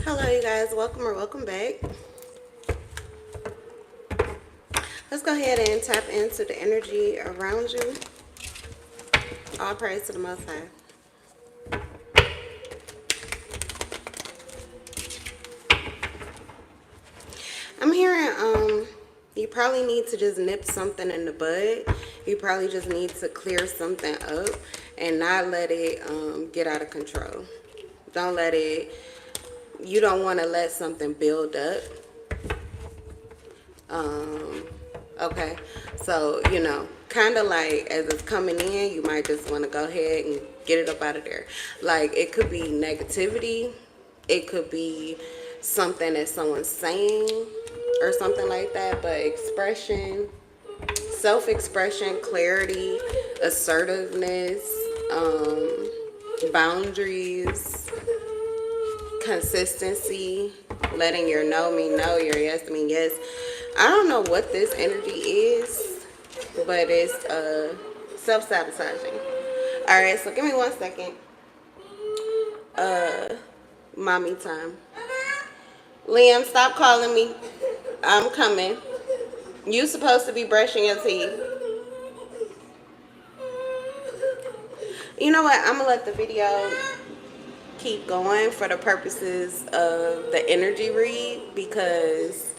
Hello, you guys. Welcome or welcome back. Let's go ahead and tap into the energy around you. All praise to the Most High. I'm hearing you probably need to just nip something in the bud. You probably just need to clear something up and not let it get out of control. Don't let it. You don't want to let something build up. Okay, so kind of like as it's coming in, you might just want to go ahead and get it up out of there. Like it could be negativity, it could be something that someone's saying or something like that, but expression, self-expression, clarity, assertiveness, boundaries, consistency, letting your no mean no, your yes mean yes. I don't know what this energy is, but it's self-sabotaging. All right, so give me 1 second. Mommy time. Liam, stop calling me. I'm coming. You supposed to be brushing your teeth. You know what? I'm gonna let the video keep going for the purposes of the energy read, because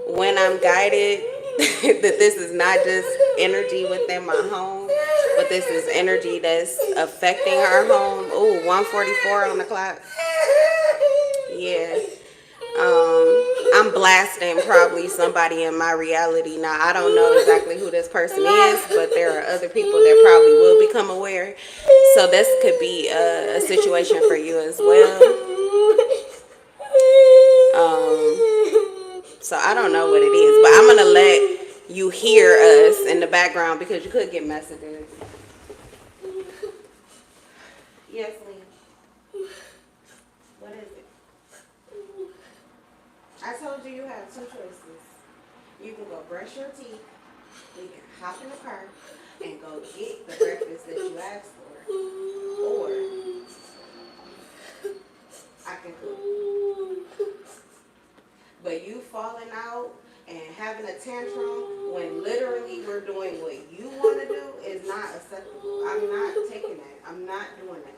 when I'm guided that this is not just energy within my home, but this is energy that's affecting our home. Ooh, 1:44 on the clock. Yeah. I'm blasting probably somebody in my reality. Now, I don't know exactly who this person is, but there are other people that probably will become aware. So this could be a situation for you as well. So I don't know what it is, but I'm going to let you hear us in the background because you could get messages. Yes, Lee. What is it? I told you you have two choices. You can go brush your teeth, you can hop in the car and go get the breakfast that you asked for, or I can cook. But you falling out and having a tantrum when literally we're doing what you want to do is not acceptable. I'm not taking that. I'm not doing that.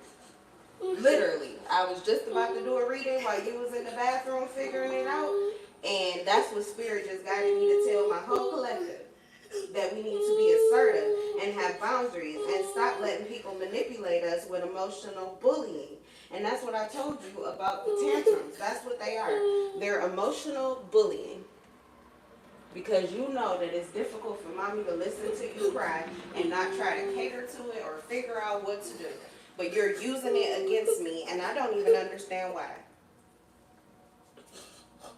Literally, I was just about to do a reading while you was in the bathroom figuring it out, and that's what Spirit just guided me to tell my whole collective, that we need to be assertive and have boundaries and stop letting people manipulate us with emotional bullying. And that's what I told you about the tantrums. That's what they are. They're emotional bullying. Because you know that it's difficult for mommy to listen to you cry and not try to cater to it or figure out what to do. But you're using it against me, and I don't even understand why.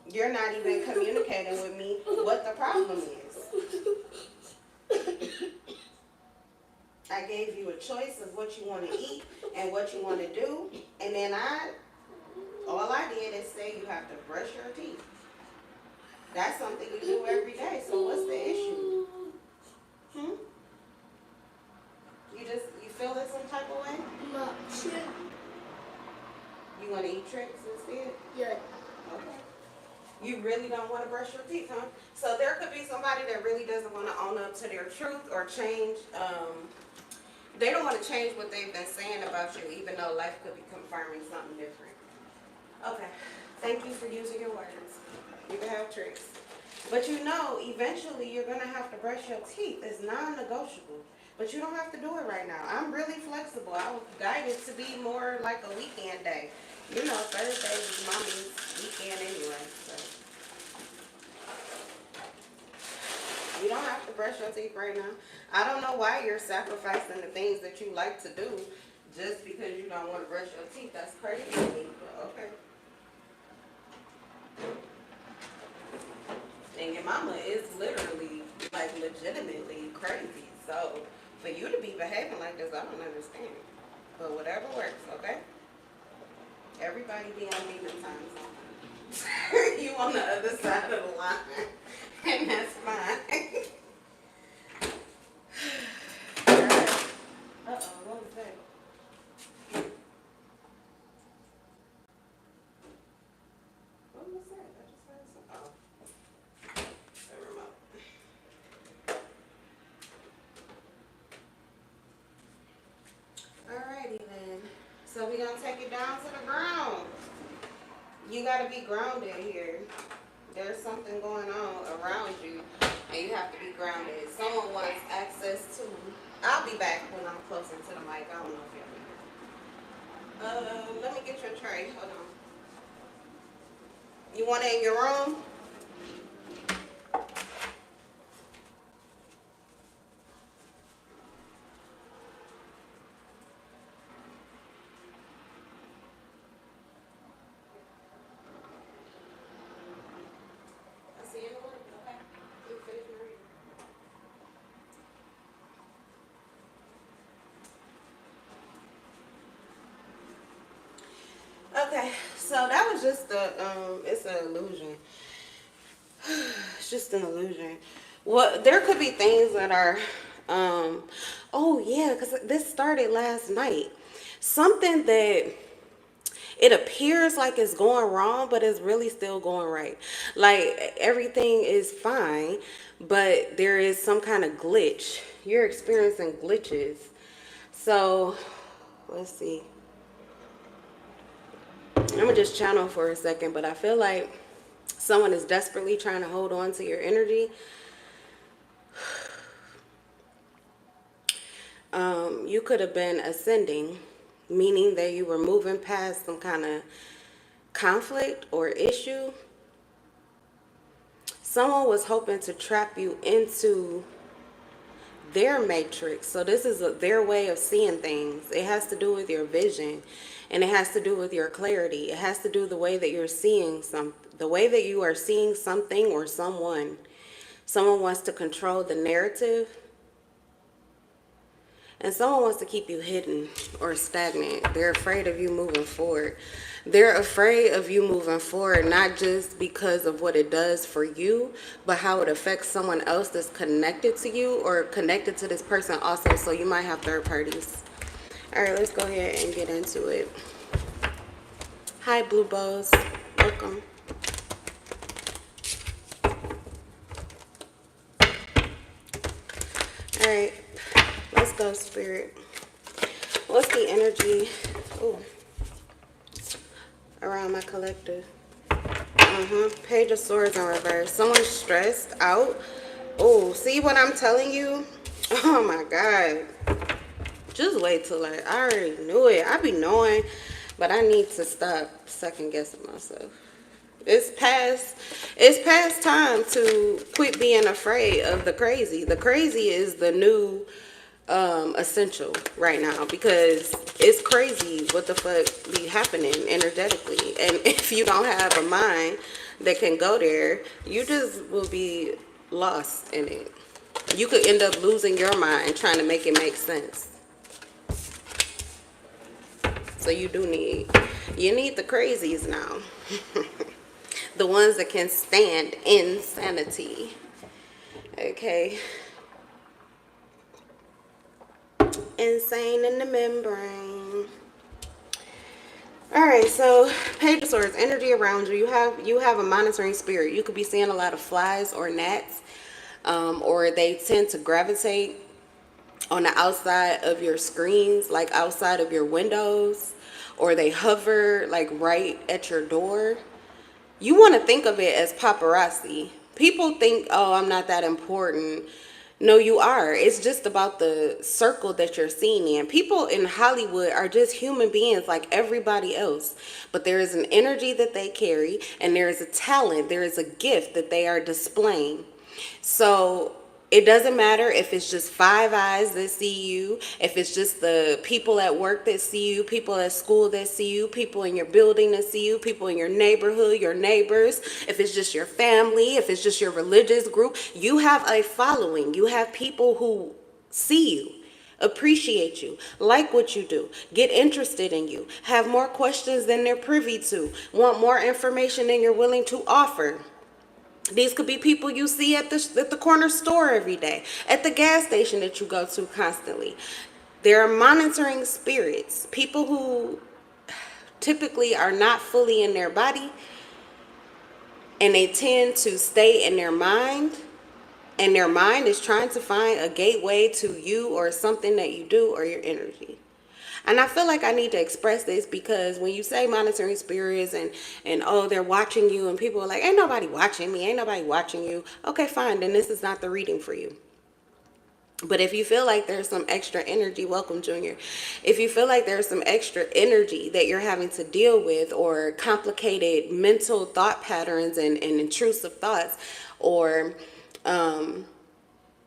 You're not even communicating with me what the problem is. I gave you a choice of what you want to eat and what you want to do, and then all I did is say you have to brush your teeth. That's something you do every day, so what's the issue? You feel it some type of way? No, shit. You want to eat tricks instead? Yeah. Okay. You really don't want to brush your teeth, huh? So there could be somebody that really doesn't want to own up to their truth or change. They don't want to change what they've been saying about you, even though life could be confirming something different. Okay. Thank you for using your words. You can have tricks. But eventually you're going to have to brush your teeth. It's non-negotiable. But you don't have to do it right now. I'm really flexible. I was guided to be more like a weekend day. Thursday is mommy's weekend anyway. So you don't have to brush your teeth right now. I don't know why you're sacrificing the things that you like to do just because you don't want to brush your teeth. That's crazy to me, but okay. And your mama is literally, like, legitimately crazy. So for you to be behaving like this, I don't understand. But whatever works, okay? Everybody be on demon time sometimes. You on the other side of the line. And that's fine. Uh-oh, what was that? that? I just had some. Oh, the remote. Alrighty then. So we're gonna take it down to the ground. You gotta be grounded here. There's something going on around you, and you have to be grounded. Someone wants access to. I'll be back when I'm closer to the mic. I don't know if y'all can. Let me get your tray. Hold on. You want it in your room? I see you in the morning. Okay. You finish my reading. Okay, so that was just it's an illusion. It's just an illusion. Well, there could be things that are, oh yeah, because this started last night. Something that it appears like it's going wrong, but it's really still going right. Like everything is fine, but there is some kind of glitch. You're experiencing glitches. So, let's see. I'm gonna just channel for a second, but I feel like someone is desperately trying to hold on to your energy. You could have been ascending, meaning that you were moving past some kind of conflict or issue. Someone was hoping to trap you into their matrix. So this is their way of seeing things. It has to do with your vision, and it has to do with your clarity. It has to do with the way that you're seeing the way that you are seeing something or someone. Someone wants to control the narrative, and someone wants to keep you hidden or stagnant. They're afraid of you moving forward. They're afraid of you moving forward, not just because of what it does for you, but how it affects someone else that's connected to you or connected to this person also. So you might have third parties. All right, let's go ahead and get into it. Hi, Blue Bows. Welcome. All right, let's go, Spirit. What's the energy around my collective? Page of Swords in reverse. Someone's stressed out. Oh, see what I'm telling you? Oh my God. Just wait till I already knew it. I be knowing, but I need to stop second guessing myself. It's past time to quit being afraid of the crazy. The crazy is the new essential right now, because it's crazy what the fuck be happening energetically. And if you don't have a mind that can go there, you just will be lost in it. You could end up losing your mind trying to make it make sense. So you need the crazies now. The ones that can stand insanity. Okay. Insane in the membrane. All right, so Page of Swords, energy around you. You have a monitoring spirit. You could be seeing a lot of flies or gnats, or they tend to gravitate on the outside of your screens, like outside of your windows, or they hover like right at your door. You want to think of it as paparazzi. People think, oh, I'm not that important. No, you are. It's just about the circle that you're seeing in. People in Hollywood are just human beings like everybody else. But there is an energy that they carry, and there is a talent, there is a gift that they are displaying. So it doesn't matter if it's just five eyes that see you, if it's just the people at work that see you, people at school that see you, people in your building that see you, people in your neighborhood, your neighbors, if it's just your family, if it's just your religious group. You have a following. You have people who see you, appreciate you, like what you do, get interested in you, have more questions than they're privy to, want more information than you're willing to offer. These could be people you see at the corner store every day, at the gas station that you go to constantly. There are monitoring spirits, people who typically are not fully in their body, and they tend to stay in their mind, and their mind is trying to find a gateway to you or something that you do or your energy. And I feel like I need to express this because when you say monitoring spirits and oh, they're watching you, and people are like, ain't nobody watching me, ain't nobody watching you. Okay, fine, then this is not the reading for you. But if you feel like there's some extra energy, welcome, Junior. If you feel like there's some extra energy that you're having to deal with, or complicated mental thought patterns and intrusive thoughts, or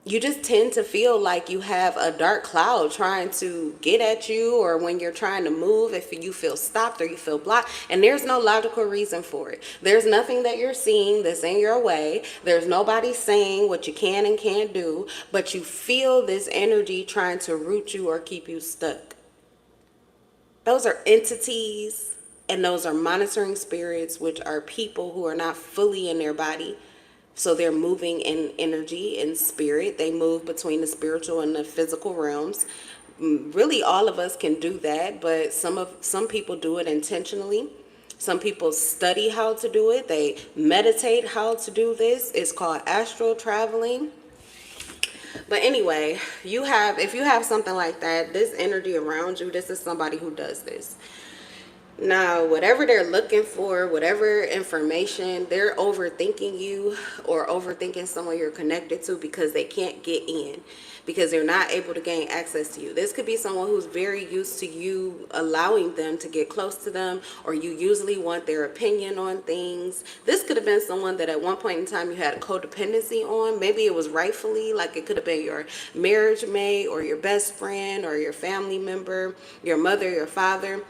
you just tend to feel like you have a dark cloud trying to get at you, or when you're trying to move, if you feel stopped or you feel blocked, and there's no logical reason for it. There's nothing that you're seeing that's in your way. There's nobody saying what you can and can't do, but you feel this energy trying to root you or keep you stuck. Those are entities, and those are monitoring spirits, which are people who are not fully in their body. So they're moving in energy and spirit. They move between the spiritual and the physical realms. Really, all of us can do that, but some people do it intentionally. Some people study how to do it. They meditate how to do this. It's called astral traveling. But anyway, if you have something like that, this energy around you, this is somebody who does this. Now, whatever they're looking for, whatever information, they're overthinking you or overthinking someone you're connected to because they can't get in, because they're not able to gain access to you. This could be someone who's very used to you allowing them to get close to them, or you usually want their opinion on things. This could have been someone that at one point in time you had a codependency on. Maybe it was rightfully, like it could have been your marriage mate or your best friend or your family member, your mother, your father.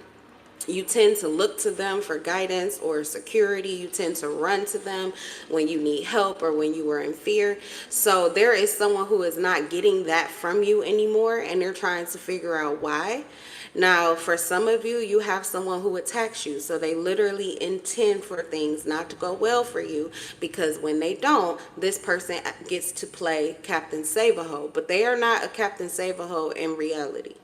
You tend to look to them for guidance or security. You tend to run to them when you need help or when you are in fear. So there is someone who is not getting that from you anymore, and they're trying to figure out why. Now, for some of you, you have someone who attacks you. So they literally intend for things not to go well for you, because when they don't, this person gets to play Captain Save-A-Ho. But they are not a Captain Save-A-Ho in reality.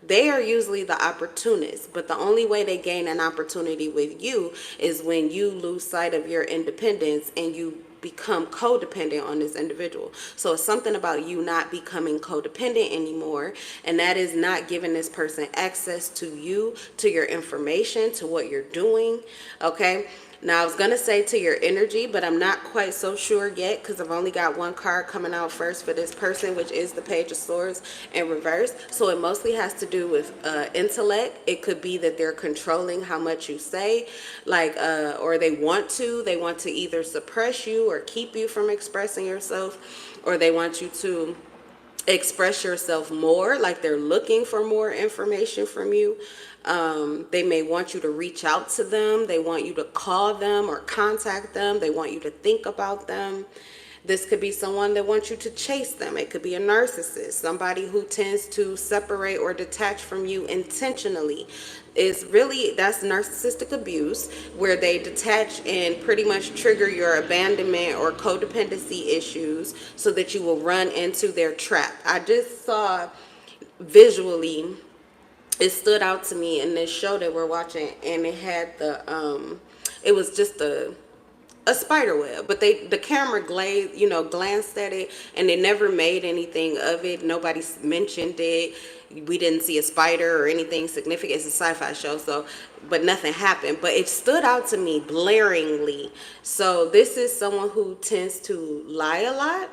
They are usually the opportunists, but the only way they gain an opportunity with you is when you lose sight of your independence and you become codependent on this individual. So it's something about you not becoming codependent anymore, and that is not giving this person access to you, to your information, to what you're doing, okay? Now, I was going to say to your energy, but I'm not quite so sure yet, because I've only got one card coming out first for this person, which is the Page of Swords in reverse. So it mostly has to do with intellect. It could be that they're controlling how much you say, like, or they want to either suppress you or keep you from expressing yourself, or they want you to express yourself more, like they're looking for more information from you. They may want you to reach out to them. They want you to call them or contact them. They want you to think about them. This could be someone that wants you to chase them. It could be a narcissist, somebody who tends to separate or detach from you intentionally. That's narcissistic abuse, where they detach and pretty much trigger your abandonment or codependency issues so that you will run into their trap. I just saw visually, it stood out to me in this show that we're watching, and it had it was just a spider web, but the camera glanced at it, and they never made anything of it. Nobody mentioned it. We didn't see a spider or anything significant. It's a sci-fi show, but nothing happened. But it stood out to me blaringly. So this is someone who tends to lie a lot.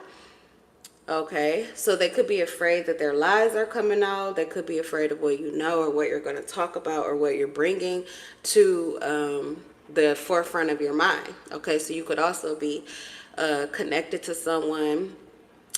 Okay, so they could be afraid that their lies are coming out. They could be afraid of what you know or what you're going to talk about or what you're bringing to the forefront of your mind. Okay, so you could also be connected to someone.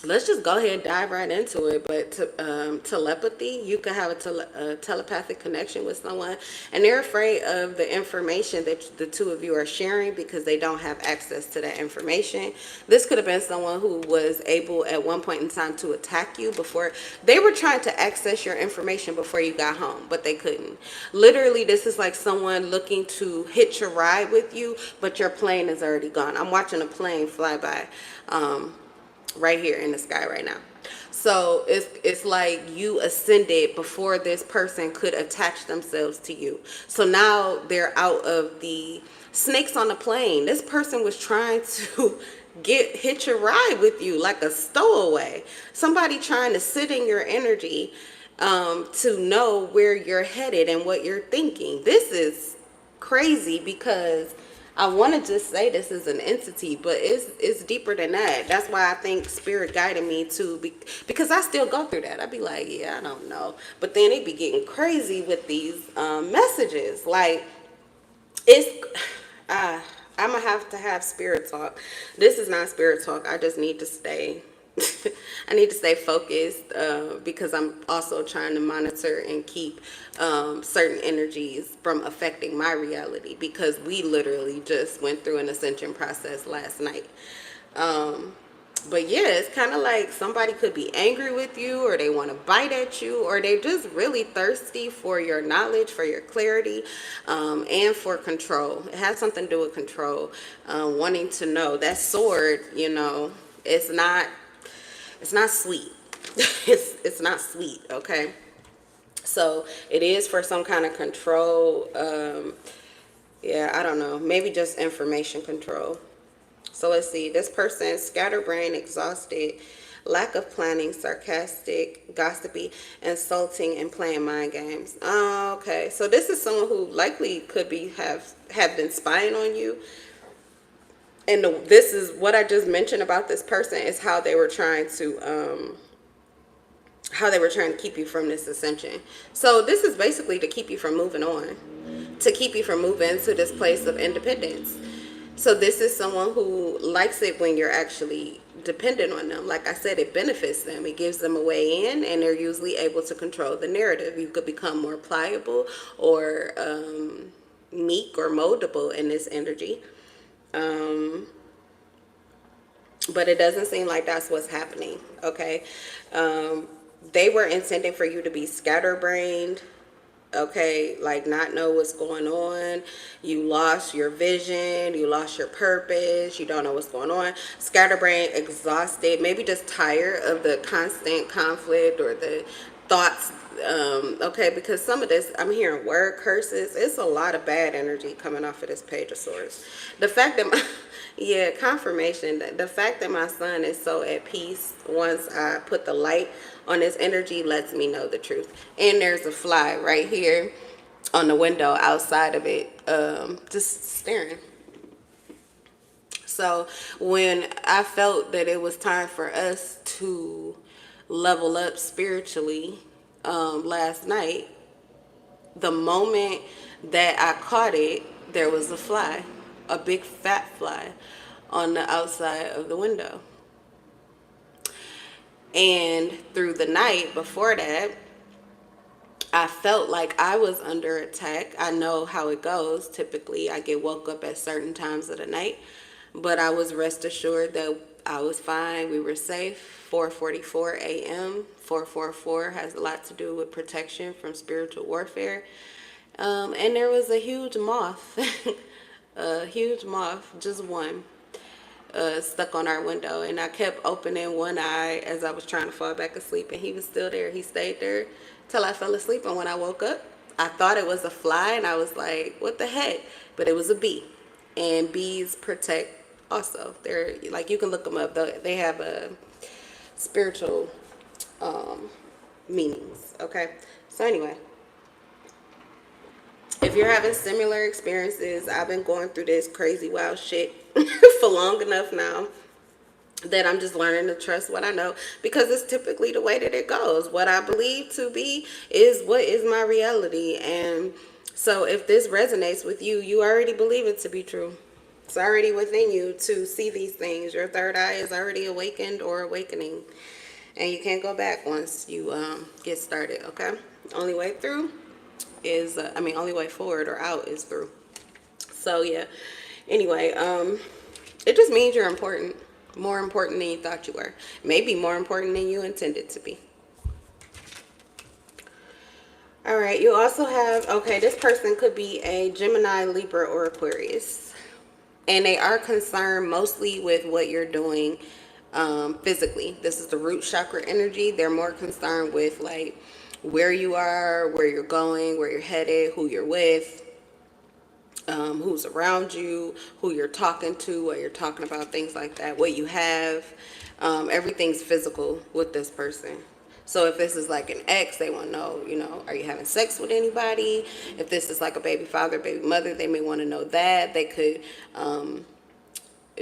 Let's just go ahead and dive right into it. But telepathy, you could have a telepathic connection with someone, and they're afraid of the information that the two of you are sharing because they don't have access to that information. This could have been someone who was able at one point in time to attack you before. They were trying to access your information before you got home, but they couldn't. Literally, this is like someone looking to hitch a ride with you, but your plane is already gone. I'm watching a plane fly by. Right here in the sky right now. So it's like you ascended before this person could attach themselves to you. So now they're out of the Snakes on a plane. This person was trying to hitch a ride with you like a stowaway. Somebody trying to sit in your energy, to know where you're headed and what you're thinking. This is crazy because I want to just say this is an entity, but it's deeper than that. That's why I think spirit guided me to because I still go through that. I'd be like, yeah, I don't know, but then it be getting crazy with these messages. Like it's, uh, I'm gonna have to have spirit talk. This is not spirit talk. I just need to stay. I need to stay focused, because I'm also trying to monitor and keep certain energies from affecting my reality, because we literally just went through an ascension process last night. But yeah, it's kind of like somebody could be angry with you, or they want to bite at you, or they just really thirsty for your knowledge, for your clarity, and for control. It has something to do with control, wanting to know. That sword, it's not sweet. It's not sweet, okay? So it is for some kind of control. Yeah, I don't know. Maybe just information control. So let's see. This person, scatterbrained, exhausted, lack of planning, sarcastic, gossipy, insulting, and playing mind games. Oh, okay. So this is someone who likely could be have been spying on you. And this is what I just mentioned about this person is how they were trying to keep you from this ascension. So this is basically to keep you from moving on, to keep you from moving to this place of independence. So this is someone who likes it when you're actually dependent on them. Like I said, it benefits them. It gives them a way in, and they're usually able to control the narrative. You could become more pliable or meek or moldable in this energy. But it doesn't seem like that's what's happening, okay? They were intending for you to be scatterbrained, okay, like not know what's going on. You lost your vision, you lost your purpose, you don't know what's going on. Scatterbrained, exhausted, maybe just tired of the constant conflict or the thoughts. Okay, because some of this, I'm hearing word curses. It's a lot of bad energy coming off of this Page of Swords. The fact that yeah, confirmation. The fact that my son is so at peace once I put the light on his energy lets me know the truth. And there's a fly right here on the window outside of it, just staring. So when I felt that it was time for us to level up spiritually, last night, the moment that I caught it, there was a fly, a big fat fly on the outside of the window. And through the night before that, I felt like I was under attack. I know how it goes. Typically, I get woke up at certain times of the night, but I was rest assured that I was fine. We were safe. 4:44 a.m. 444 has a lot to do with protection from spiritual warfare. And there was a huge moth, a huge moth, just one, stuck on our window. And I kept opening one eye as I was trying to fall back asleep, and he was still there. He stayed there till I fell asleep. And when I woke up, I thought it was a fly, and I was like, what the heck? But it was a bee. And bees protect also. They're like, you can look them up. They have a spiritual meanings. Okay. So anyway, if you're having similar experiences, I've been going through this crazy wild shit for long enough now that I'm just learning to trust what I know, because it's typically the way that it goes. What I believe to be is what is my reality. And so if this resonates with you, you already believe it to be true. It's already within you to see these things. Your third eye is already awakened or awakening. And you can't go back once you get started, okay? Only way through is, only way forward or out is through. So, yeah. Anyway, it just means you're important. More important than you thought you were. Maybe more important than you intended to be. All right, you also have, okay, this person could be a Gemini, Libra, or Aquarius. And they are concerned mostly with what you're doing physically. This is the root chakra energy. They're more concerned with like where you are, where you're going, where you're headed, who you're with. who's around you, who you're talking to, what you're talking about, things like that, what you have. Everything's physical with this person. So if this is like an ex, they want to know, are you having sex with anybody? If this is like a baby father, baby mother, they may want to know that. They could,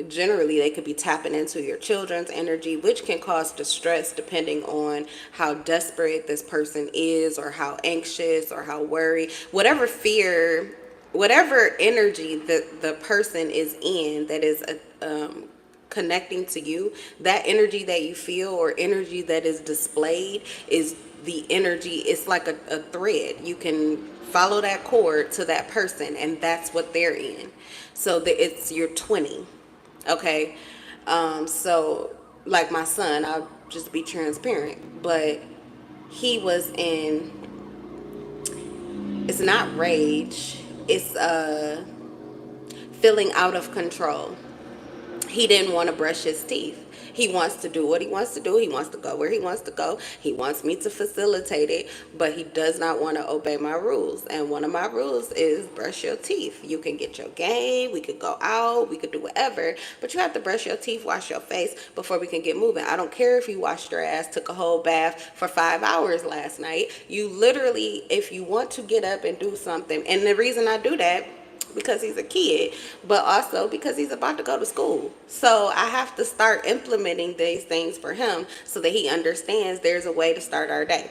generally, they could be tapping into your children's energy, which can cause distress depending on how desperate this person is, or how anxious, or how worried, whatever fear, whatever energy that the person is in that is connecting to you. That energy that you feel, or energy that is displayed, is the energy. It's like a thread. You can follow that cord to that person, and that's what they're in. So it's your 20. Okay. So like my son, I'll just be transparent, but he was in, it's not rage, it's feeling out of control. He didn't want to brush his teeth. He wants to do what he wants to do. He wants to go where he wants to go. He wants me to facilitate it, but he does not want to obey my rules. And one of my rules is brush your teeth. You can get your game, we could go out, we could do whatever, but you have to brush your teeth, wash your face before we can get moving. I don't care if you washed your ass, took a whole bath for 5 hours last night. You literally, if you want to get up and do something, and the reason I do that, because he's a kid, but also because he's about to go to school. So I have to start implementing these things for him so that he understands there's a way to start our day.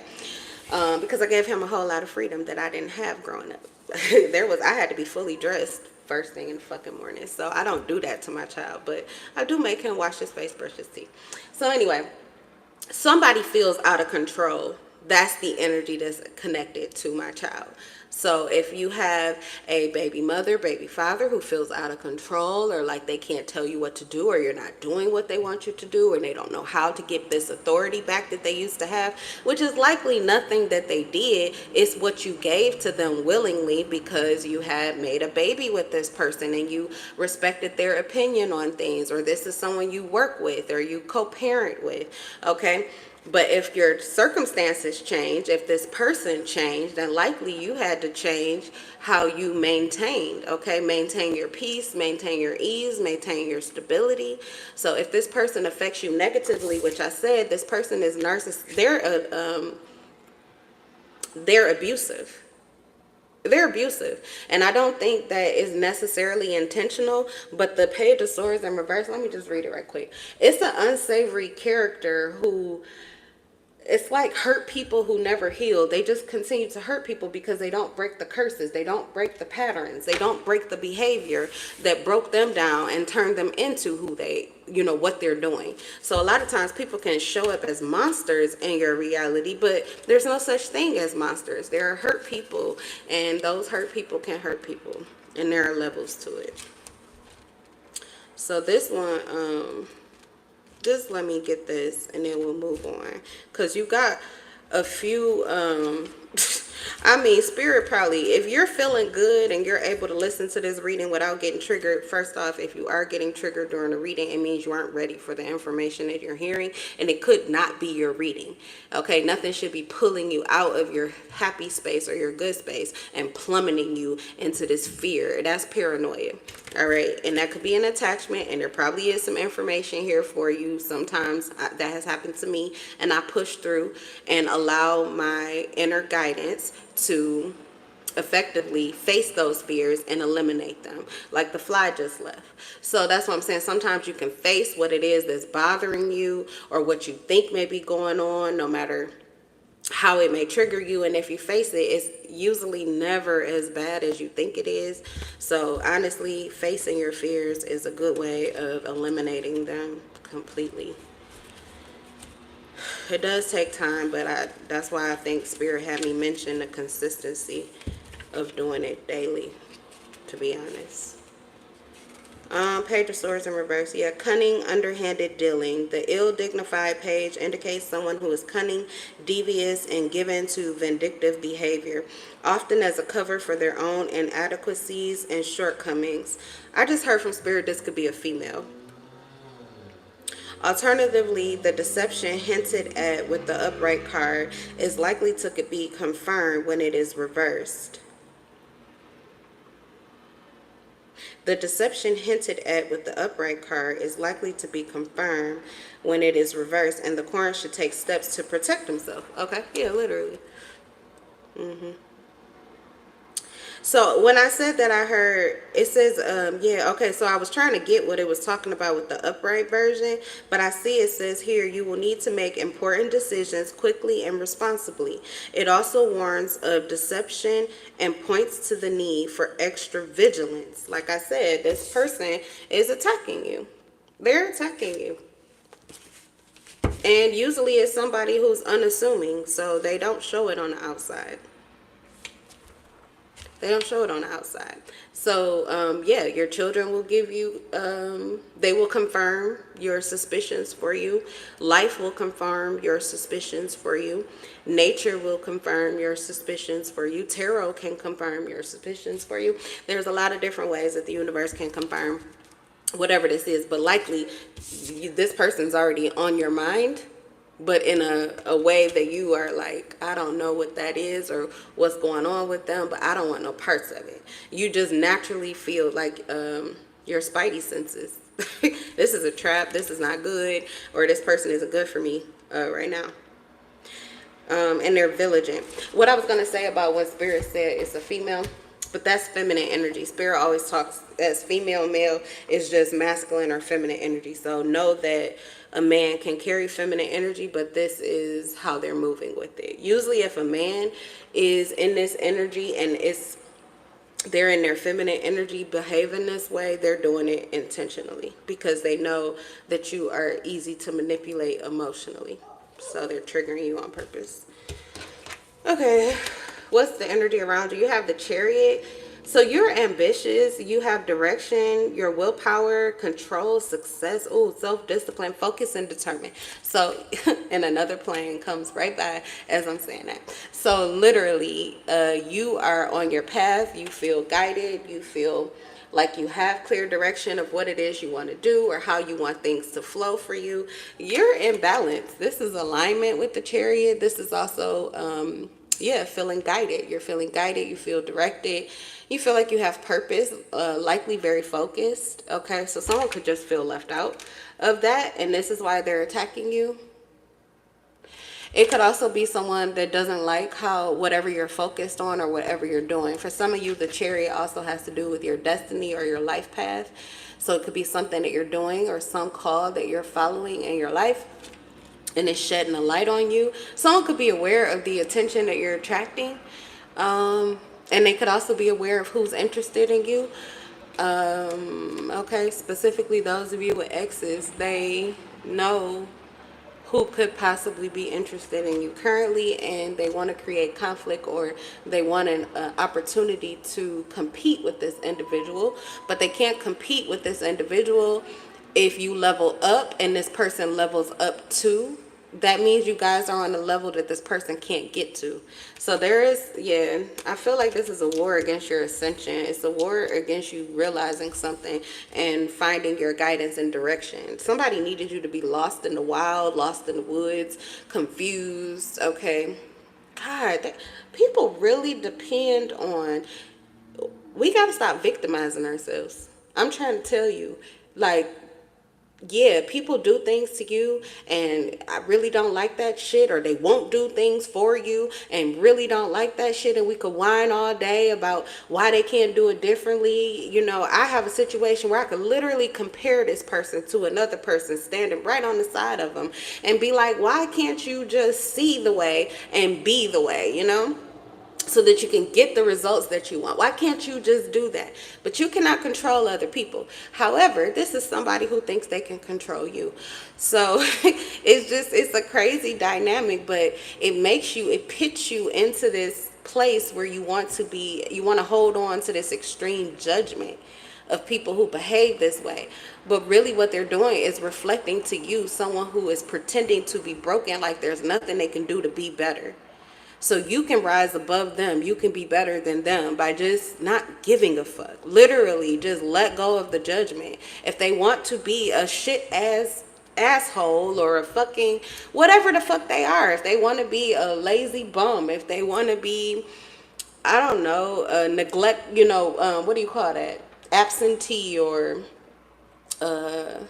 Because I gave him a whole lot of freedom that I didn't have growing up. I had to be fully dressed first thing in the fucking morning. So I don't do that to my child, but I do make him wash his face, brush his teeth. So anyway, somebody feels out of control. That's the energy that's connected to my child. So if you have a baby mother, baby father who feels out of control, or like they can't tell you what to do, or you're not doing what they want you to do, or they don't know how to get this authority back that they used to have, which is likely nothing that they did, it's what you gave to them willingly because you had made a baby with this person and you respected their opinion on things, or this is someone you work with or you co-parent with, okay? But if your circumstances change, if this person changed, then likely you had to change how you maintained, okay? Maintain your peace, maintain your ease, maintain your stability. So if this person affects you negatively, which I said, this person is narcissistic, they're abusive. They're abusive. And I don't think that is necessarily intentional, but the Page of Swords in reverse, let me just read it right quick. It's an unsavory character who, it's like hurt people who never heal. They just continue to hurt people because they don't break the curses. They don't break the patterns. They don't break the behavior that broke them down and turned them into who they, what they're doing. So a lot of times people can show up as monsters in your reality, but there's no such thing as monsters. There are hurt people, and those hurt people can hurt people, and there are levels to it. So this one, just let me get this and then we'll move on, because you got a few Spirit probably, if you're feeling good and you're able to listen to this reading without getting triggered, first off, if you are getting triggered during the reading, it means you aren't ready for the information that you're hearing, and it could not be your reading. Okay, nothing should be pulling you out of your happy space or your good space and plummeting you into this fear. That's paranoia. All right, and that could be an attachment, and there probably is some information here for you. Sometimes that has happened to me, and I push through and allow my inner guidance to effectively face those fears and eliminate them, like the fly just left. So that's what I'm saying. Sometimes you can face what it is that's bothering you or what you think may be going on, no matter how it may trigger you, and if you face it, it's usually never as bad as you think it is. So honestly, facing your fears is a good way of eliminating them completely. It does take time, but that's why I think Spirit had me mention the consistency of doing it daily, to be honest. Page of Swords in reverse. Yeah, cunning, underhanded dealing. The ill-dignified page indicates someone who is cunning, devious, and given to vindictive behavior, often as a cover for their own inadequacies and shortcomings. I just heard from Spirit this could be a female. Alternatively, the deception hinted at with the upright card is likely to be confirmed when it is reversed. The deception hinted at with the upright card is likely to be confirmed when it is reversed, and the corn should take steps to protect himself. Okay, yeah, literally. So when I said that, I heard it says, yeah, okay. So I was trying to get what it was talking about with the upright version, but I see it says here you will need to make important decisions quickly and responsibly. It also warns of deception and points to the need for extra vigilance. Like I said, this person is attacking you. They're attacking you. And usually it's somebody who's unassuming, so they don't show it on the outside. They don't show it on the outside. So, yeah, your children will give you, they will confirm your suspicions for you. Life will confirm your suspicions for you. Nature will confirm your suspicions for you. Tarot can confirm your suspicions for you. There's a lot of different ways that the universe can confirm whatever this is, but likely this person's already on your mind, but in a way that you are like, I don't know what that is or what's going on with them, but I don't want no parts of it. You just naturally feel like your spidey senses. This is a trap, this is not good, or this person isn't good for me right now. And they're vigilant. What I was going to say about what Spirit said is a female, but that's feminine energy. Spirit always talks as female, male is just masculine or feminine energy. So know that a man can carry feminine energy, but this is how they're moving with it. Usually if a man is in this energy and they're in their feminine energy behaving this way, they're doing it intentionally because they know that you are easy to manipulate emotionally. So they're triggering you on purpose. Okay, what's the energy around you? You have the Chariot. So you're ambitious, you have direction, your willpower, control, success, self-discipline, focus, and determined. So, and another plane comes right by as I'm saying that. So literally, you are on your path, you feel guided, you feel like you have clear direction of what it is you want to do or how you want things to flow for you. You're in balance. This is alignment with the Chariot. This is also, feeling guided. You're feeling guided. You feel directed. You feel like you have purpose, likely very focused. Okay, so someone could just feel left out of that, and this is why they're attacking you. It could also be someone that doesn't like how whatever you're focused on or whatever you're doing. For some of you, the Chariot also has to do with your destiny or your life path. So it could be something that you're doing or some call that you're following in your life, and it's shedding a light on you. Someone could be aware of the attention that you're attracting. And they could also be aware of who's interested in you. Okay, specifically those of you with exes, they know who could possibly be interested in you currently, and they want to create conflict, or they want an opportunity to compete with this individual, but they can't compete with this individual if you level up and this person levels up too. That means you guys are on a level that this person can't get to. So there is, I feel like this is a war against your ascension. It's a war against you realizing something and finding your guidance and direction. Somebody needed you to be lost in the wild, lost in the woods, confused, okay? God, people really depend on, we got to stop victimizing ourselves. I'm trying to tell you, like, yeah, people do things to you and I really don't like that shit, or they won't do things for you and really don't like that shit, and we could whine all day about why they can't do it differently. You know, I have a situation where I could literally compare this person to another person standing right on the side of them and be like, why can't you just see the way and be the way, you know? So that you can get the results that you want. Why can't you just do that? But you cannot control other people. However, this is somebody who thinks they can control you. So it's a crazy dynamic, but it pits you into this place where you want to hold on to this extreme judgment of people who behave this way. But really what they're doing is reflecting to you someone who is pretending to be broken, like there's nothing they can do to be better. So you can rise above them. You can be better than them by just not giving a fuck. Literally, just let go of the judgment. If they want to be a shit ass asshole or a fucking whatever the fuck they are, if they want to be a lazy bum, if they want to be, I don't know, neglect, what do you call that? absentee or dang,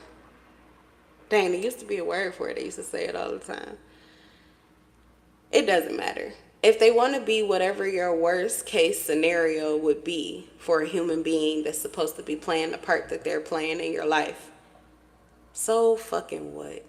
there used to be a word for it. They used to say it all the time. It doesn't matter. If they want to be whatever your worst case scenario would be for a human being that's supposed to be playing the part that they're playing in your life, so fucking what?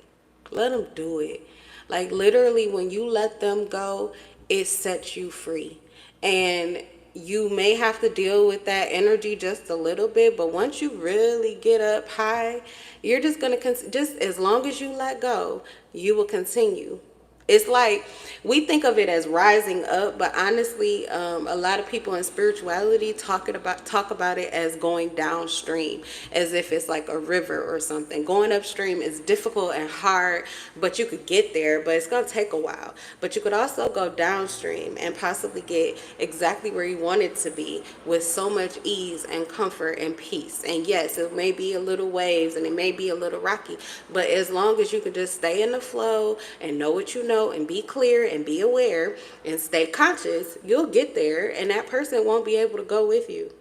Let them do it. Like literally, when you let them go, it sets you free. And you may have to deal with that energy just a little bit, but once you really get up high, you're just going to, just as long as you let go, you will continue. It's like we think of it as rising up, but honestly, a lot of people in spirituality talk about it as going downstream, as if it's like a river or something. Going upstream is difficult and hard, but you could get there, but it's gonna take a while. But you could also go downstream and possibly get exactly where you want it to be with so much ease and comfort and peace. And yes, it may be a little waves and it may be a little rocky, but as long as you can just stay in the flow and know what you know and be clear and be aware and stay conscious, you'll get there, and that person won't be able to go with you.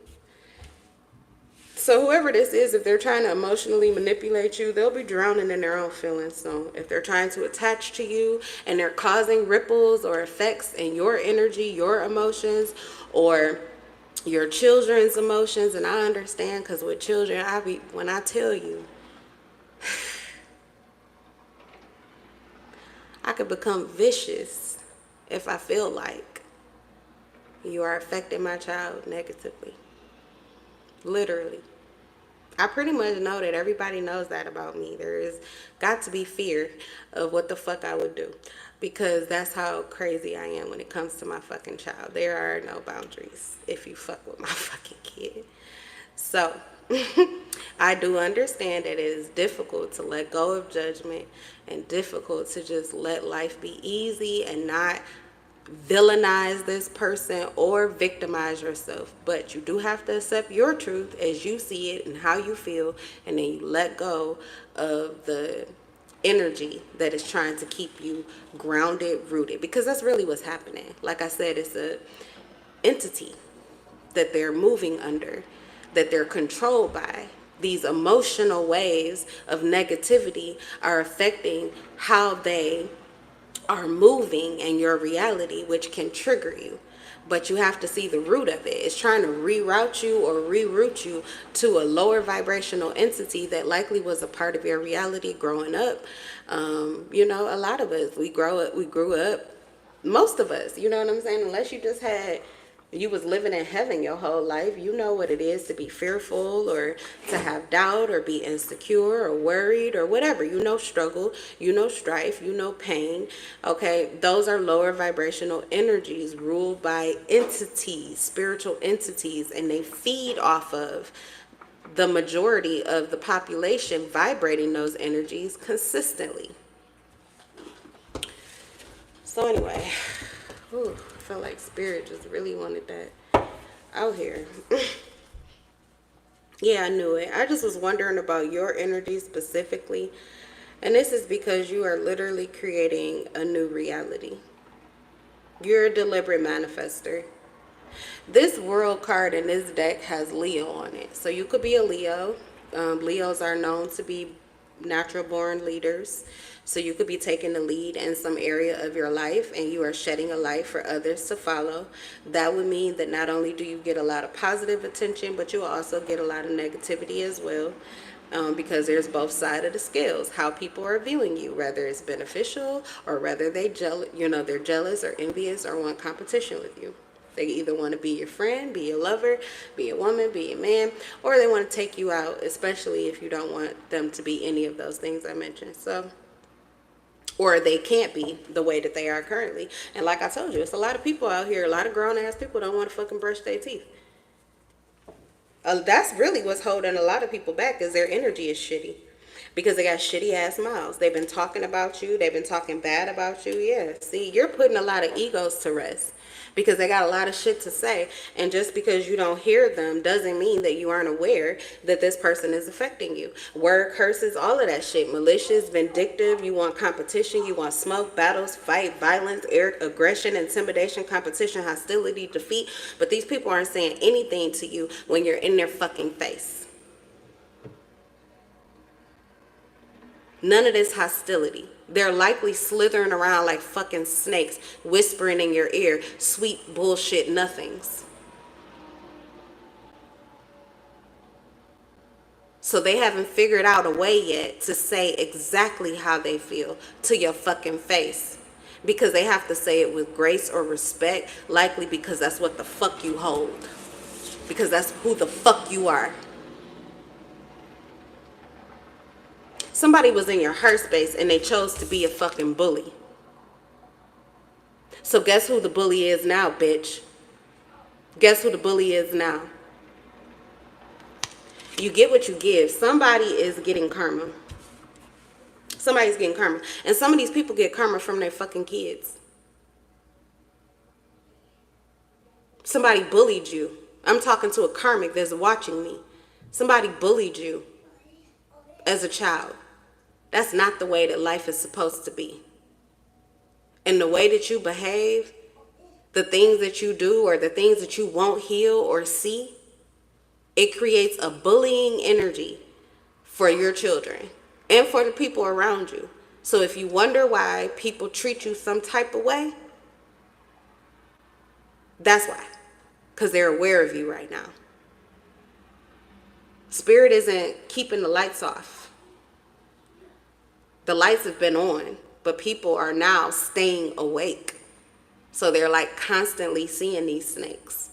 So whoever this is, if they're trying to emotionally manipulate you, they'll be drowning in their own feelings. So if they're trying to attach to you and they're causing ripples or effects in your energy, your emotions, or your children's emotions, and I understand, because with children, when I tell you, I could become vicious if I feel like you are affecting my child negatively. Literally. I pretty much know that everybody knows that about me. There is got to be fear of what the fuck I would do, because that's how crazy I am when it comes to my fucking child. There are no boundaries if you fuck with my fucking kid. So I do understand that it is difficult to let go of judgment and difficult to just let life be easy and not villainize this person or victimize yourself. But you do have to accept your truth as you see it and how you feel, and then you let go of the energy that is trying to keep you grounded, rooted, because that's really what's happening. Like I said, it's a entity that they're moving under, that they're controlled by. These emotional waves of negativity are affecting how they are moving in your reality, which can trigger you. But you have to see the root of it. It's trying to reroute you or reroute you to a lower vibrational entity that likely was a part of your reality growing up. A lot of us, we grew up, most of us, you know what I'm saying? Unless you was living in heaven your whole life, you know what it is to be fearful or to have doubt or be insecure or worried or whatever. You know struggle, you know strife, you know pain. Okay, those are lower vibrational energies ruled by entities, spiritual entities, and they feed off of the majority of the population vibrating those energies consistently. So anyway, I felt like spirit just really wanted that out here. Yeah, I knew it. I just was wondering about your energy specifically. And this is because you are literally creating a new reality. You're a deliberate manifester. This world card in this deck has Leo on it. So you could be a Leo. Leos are known to be natural born leaders. So you could be taking the lead in some area of your life and you are shedding a light for others to follow. That would mean that not only do you get a lot of positive attention, but you will also get a lot of negativity as well. Because there's both sides of the scales, how people are viewing you, whether it's beneficial or whether they're jealous or envious or want competition with you. They either want to be your friend, be your lover, be a woman, be a man, or they want to take you out, especially if you don't want them to be any of those things I mentioned. Or they can't be the way that they are currently. And like I told you, it's a lot of people out here, a lot of grown-ass people don't want to fucking brush their teeth. That's really what's holding a lot of people back, is their energy is shitty. Because they got shitty ass mouths. They've been talking about you. They've been talking bad about you. Yeah, see, you're putting a lot of egos to rest. because they got a lot of shit to say. And just because you don't hear them doesn't mean that you aren't aware that this person is affecting you. Word, curses, all of that shit. Malicious, vindictive. You want competition. You want smoke, battles, fight, violence, aggression, intimidation, competition, hostility, defeat. But these people aren't saying anything to you when you're in their fucking face. None of this hostility. They're likely slithering around like fucking snakes, whispering in your ear, sweet bullshit nothings. So they haven't figured out a way yet to say exactly how they feel to your fucking face. Because they have to say it with grace or respect, likely because that's what the fuck you hold. Because that's who the fuck you are. Somebody was in your heart space and they chose to be a fucking bully. So guess who the bully is now, bitch? Guess who the bully is now? You get what you give. Somebody is getting karma. Somebody's getting karma. And some of these people get karma from their fucking kids. Somebody bullied you. I'm talking to a karmic that's watching me. Somebody bullied you as a child. That's not the way that life is supposed to be. And the way that you behave, the things that you do or the things that you won't heal or see, it creates a bullying energy for your children and for the people around you. So if you wonder why people treat you some type of way, that's why. Because they're aware of you right now. Spirit isn't keeping the lights off. The lights have been on, but people are now staying awake. So they're like constantly seeing these snakes.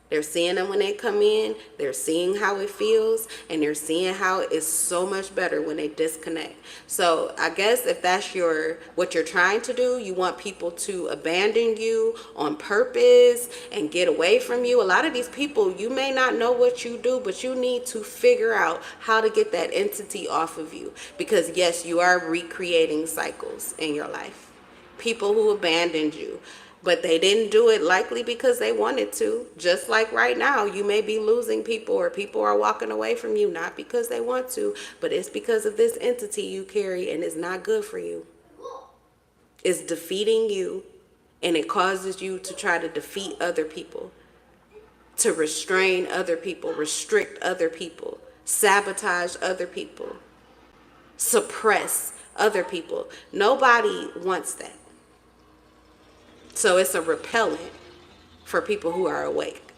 They're seeing them when they come in, they're seeing how it feels, and they're seeing how it's so much better when they disconnect. So I guess if that's what you're trying to do, you want people to abandon you on purpose and get away from you. A lot of these people, you may not know what you do, but you need to figure out how to get that entity off of you. Because yes, you are recreating cycles in your life. People who abandoned you. But they didn't do it likely because they wanted to. Just like right now, you may be losing people or people are walking away from you, not because they want to, but it's because of this entity you carry and it's not good for you. It's defeating you and it causes you to try to defeat other people, to restrain other people, restrict other people, sabotage other people, suppress other people. Nobody wants that. So it's a repellent for people who are awake.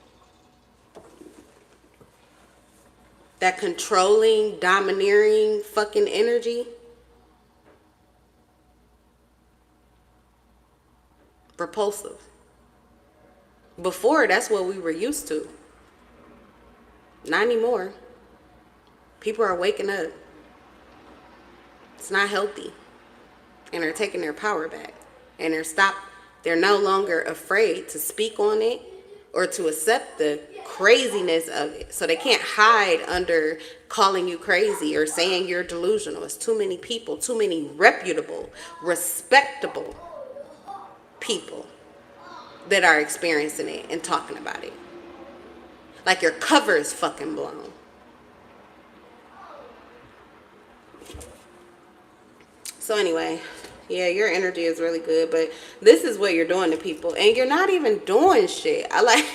That controlling, domineering fucking energy. Repulsive. Before, that's what we were used to. Not anymore. People are waking up. It's not healthy. And they're taking their power back. And they're no longer afraid to speak on it or to accept the craziness of it. So they can't hide under calling you crazy or saying you're delusional. It's too many people, too many reputable, respectable people that are experiencing it and talking about it. Like your cover is fucking blown. So anyway, yeah, your energy is really good, but this is what you're doing to people, and you're not even doing shit. I like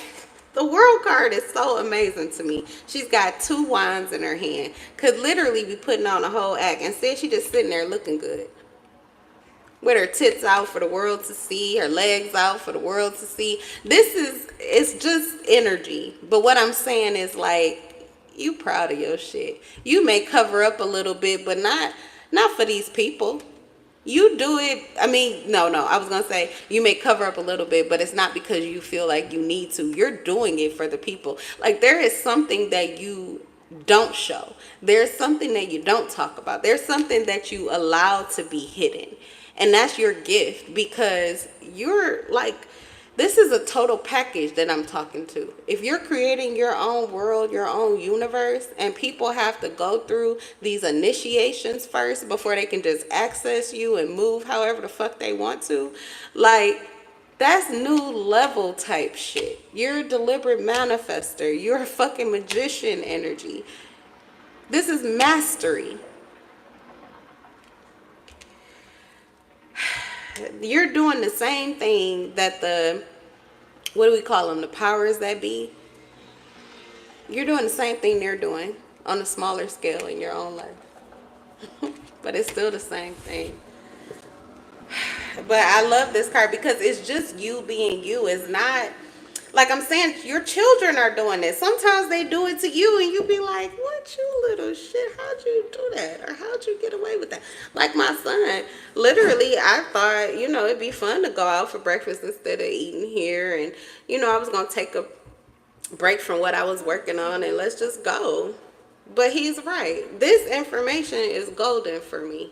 the world card is so amazing to me. She's got 2 wands in her hand. Could literally be putting on a whole act. Instead, she's just sitting there looking good. With her tits out for the world to see, her legs out for the world to see. It's just energy. But what I'm saying is like, you proud of your shit. You may cover up a little bit, but not for these people. You do it, I was going to say you may cover up a little bit, but it's not because you feel like you need to. You're doing it for the people. Like there is something that you don't show. There's something that you don't talk about. There's something that you allow to be hidden. And that's your gift because you're like, this is a total package that I'm talking to. If you're creating your own world, your own universe, and people have to go through these initiations first before they can just access you and move however the fuck they want to, like, That's new level type shit. You're a deliberate manifester. You're a fucking magician energy. This is mastery. You're doing the same thing that the, what do we call them, the powers that be. You're doing the same thing they're doing on a smaller scale in your own life. But it's still the same thing. But I love this card because it's just you being you. It's not, like I'm saying, your children are doing this. Sometimes they do it to you and you be like, what, you little shit? How'd you do that? Or how'd you get away with that? Like my son, literally, I thought, it'd be fun to go out for breakfast instead of eating here. And, I was going to take a break from what I was working on and let's just go. But he's right. This information is golden for me.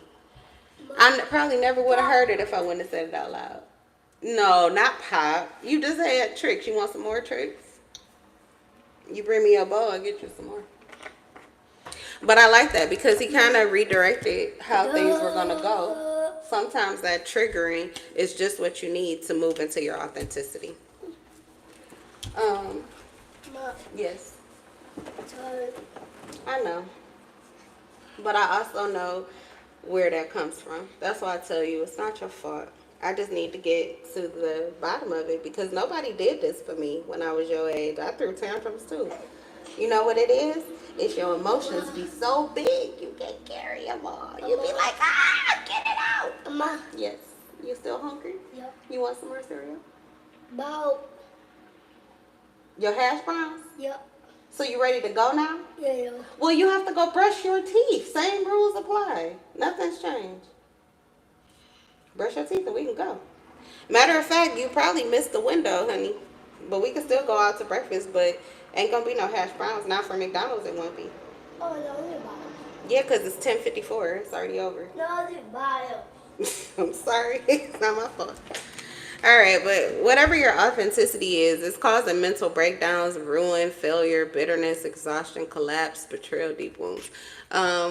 I probably never would have heard it if I wouldn't have said it out loud. No, not pop. You just had tricks. You want some more tricks? You bring me a bowl, I'll get you some more. But I like that because he kind of redirected how things were going to go. Sometimes that triggering is just what you need to move into your authenticity. Yes. I know. But I also know where that comes from. That's why I tell you it's not your fault. I just need to get to the bottom of it because nobody did this for me when I was your age. I threw tantrums too. You know what it is? It's your emotions be so big you can't carry them all. You be like, get it out. Mama. Yes. You still hungry? Yep. You want some more cereal? About. Your hash browns? Yep. So you ready to go now? Yeah. Well, you have to go brush your teeth. Same rules apply. Nothing's changed. Brush your teeth and we can go. Matter of fact, you probably missed the window, honey. But we can still go out to breakfast, but ain't gonna be no hash browns. Not for McDonald's, it won't be. Oh, no, it's bottom. Yeah, because it's 10:54. It's already over. No, it's bottom. I'm sorry. It's not my fault. All right, but whatever your authenticity is, it's causing mental breakdowns, ruin, failure, bitterness, exhaustion, collapse, betrayal, deep wounds.